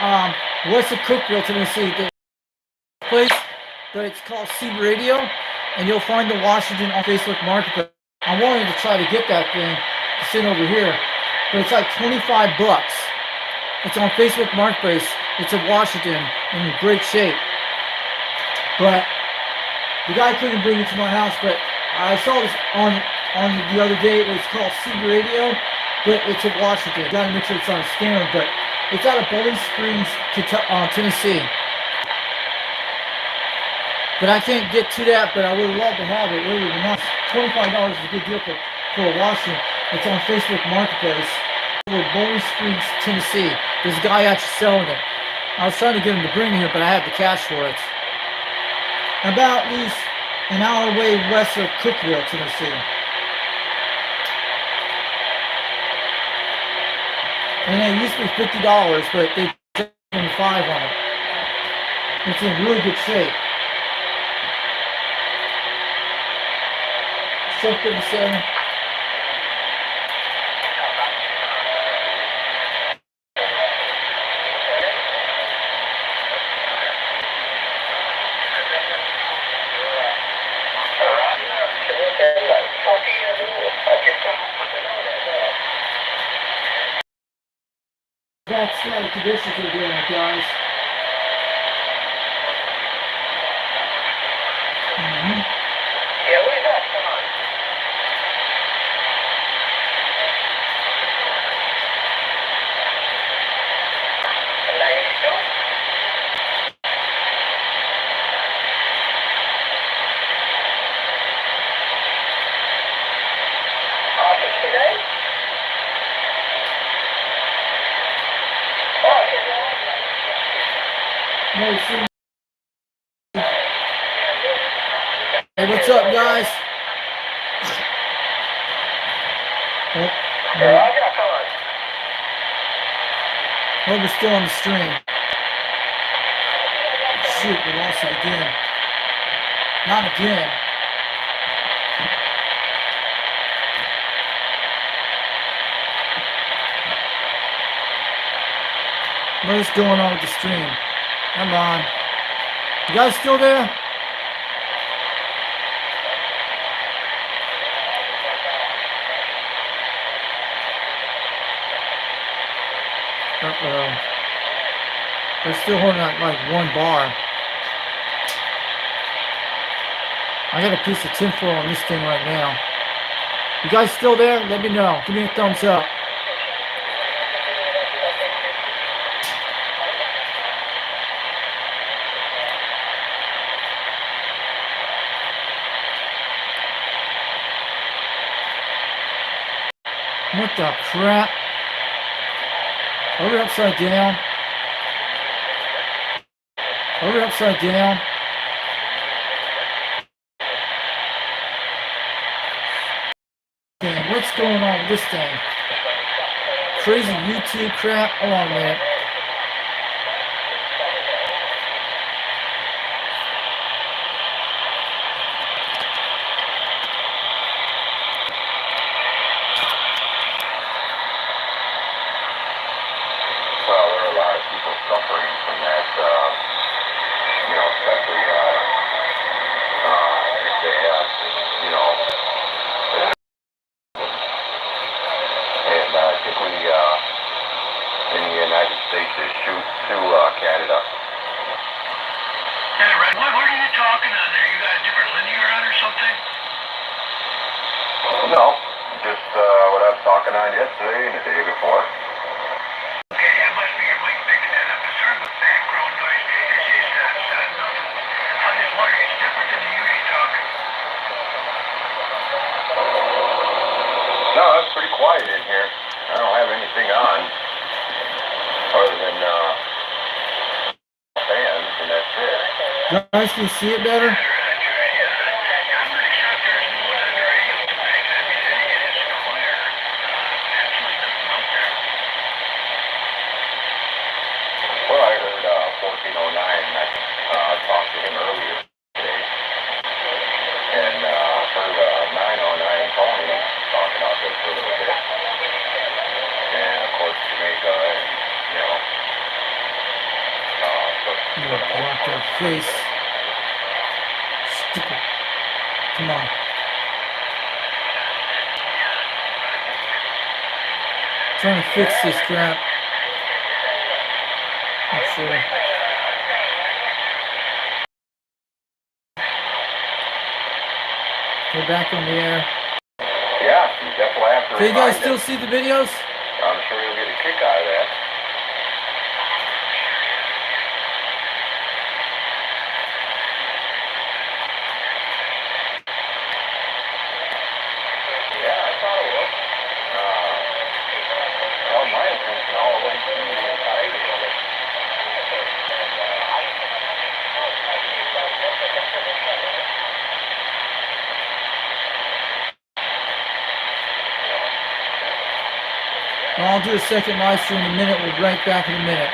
west of Cookville, Tennessee. The place, but it's called Seed Radio, and you'll find the Washington on Facebook Marketplace. I wanted to try to get that thing to send over here, but it's like $25. It's on Facebook Marketplace. It's in Washington in great shape. But the guy couldn't bring it to my house, but I saw this on the other day. It was called Seed Radio, but it's in Washington. Gotta make sure it's on a scanner, but it's out of Bowling Springs, Tennessee. But I can't get to that, but I would love to have it. Really, $25 is a good deal for Washington. It's on Facebook Marketplace. Bowling Springs, Tennessee. There's a guy actually selling it. I was trying to get him to bring it here, but I had the cash for it. About at least an hour away west of Cookville, Tennessee. And it used to be $50, but they 135 on it. It's in really good shape. 757. That's the conditions we're dealing with, guys. Yeah, what is that? Come on. Office today? No, see. Hey, what's up, guys? Oh, Roger, come on. oh, we're still on the stream. Shoot, we lost it again. Not again. What is going on with the stream? Come on. You guys still there? Uh-oh. They're still holding out like one bar. I got a piece of tinfoil on this thing right now. You guys still there? Let me know. Give me a thumbs up. What the crap? Are we upside down? Are we upside down? Damn, what's going on with this thing? Crazy YouTube crap? Hold on a minute. Well, there are a lot of people suffering from that, especially if they have, and typically in the United States they shoot to Canada. Hey, Red, what are you talking on there? You got a different linear on or something? No, just what I was talking on yesterday and the day before. Okay, that must be your mic picking that up. It's sort of a background noise. It's nothing. I just wondering, it's different than the usual talk. No, it's pretty quiet in here. I don't have anything on other than fans, and that's it. Guys, can you see it better? I'm really shocked there's no one on the radio tonight. I mean, it is clear. Absolutely nothing out there. Well, I heard 1409. I talked to him earlier today, and heard 909 Tony talking about this for a little bit. And of course, Jamaica, and I'm gonna block that face. Stupid. Come on. Trying to fix this crap. Not sure. We're back on the air. yeah, you definitely have to. So you guys remind still him. see the videos? I'm sure you'll get a kick out of that. Yeah, I thought it was. Well, my attention all the way through the entirety of it. Well, I'll do a second live stream in a minute. We'll be right back in a minute.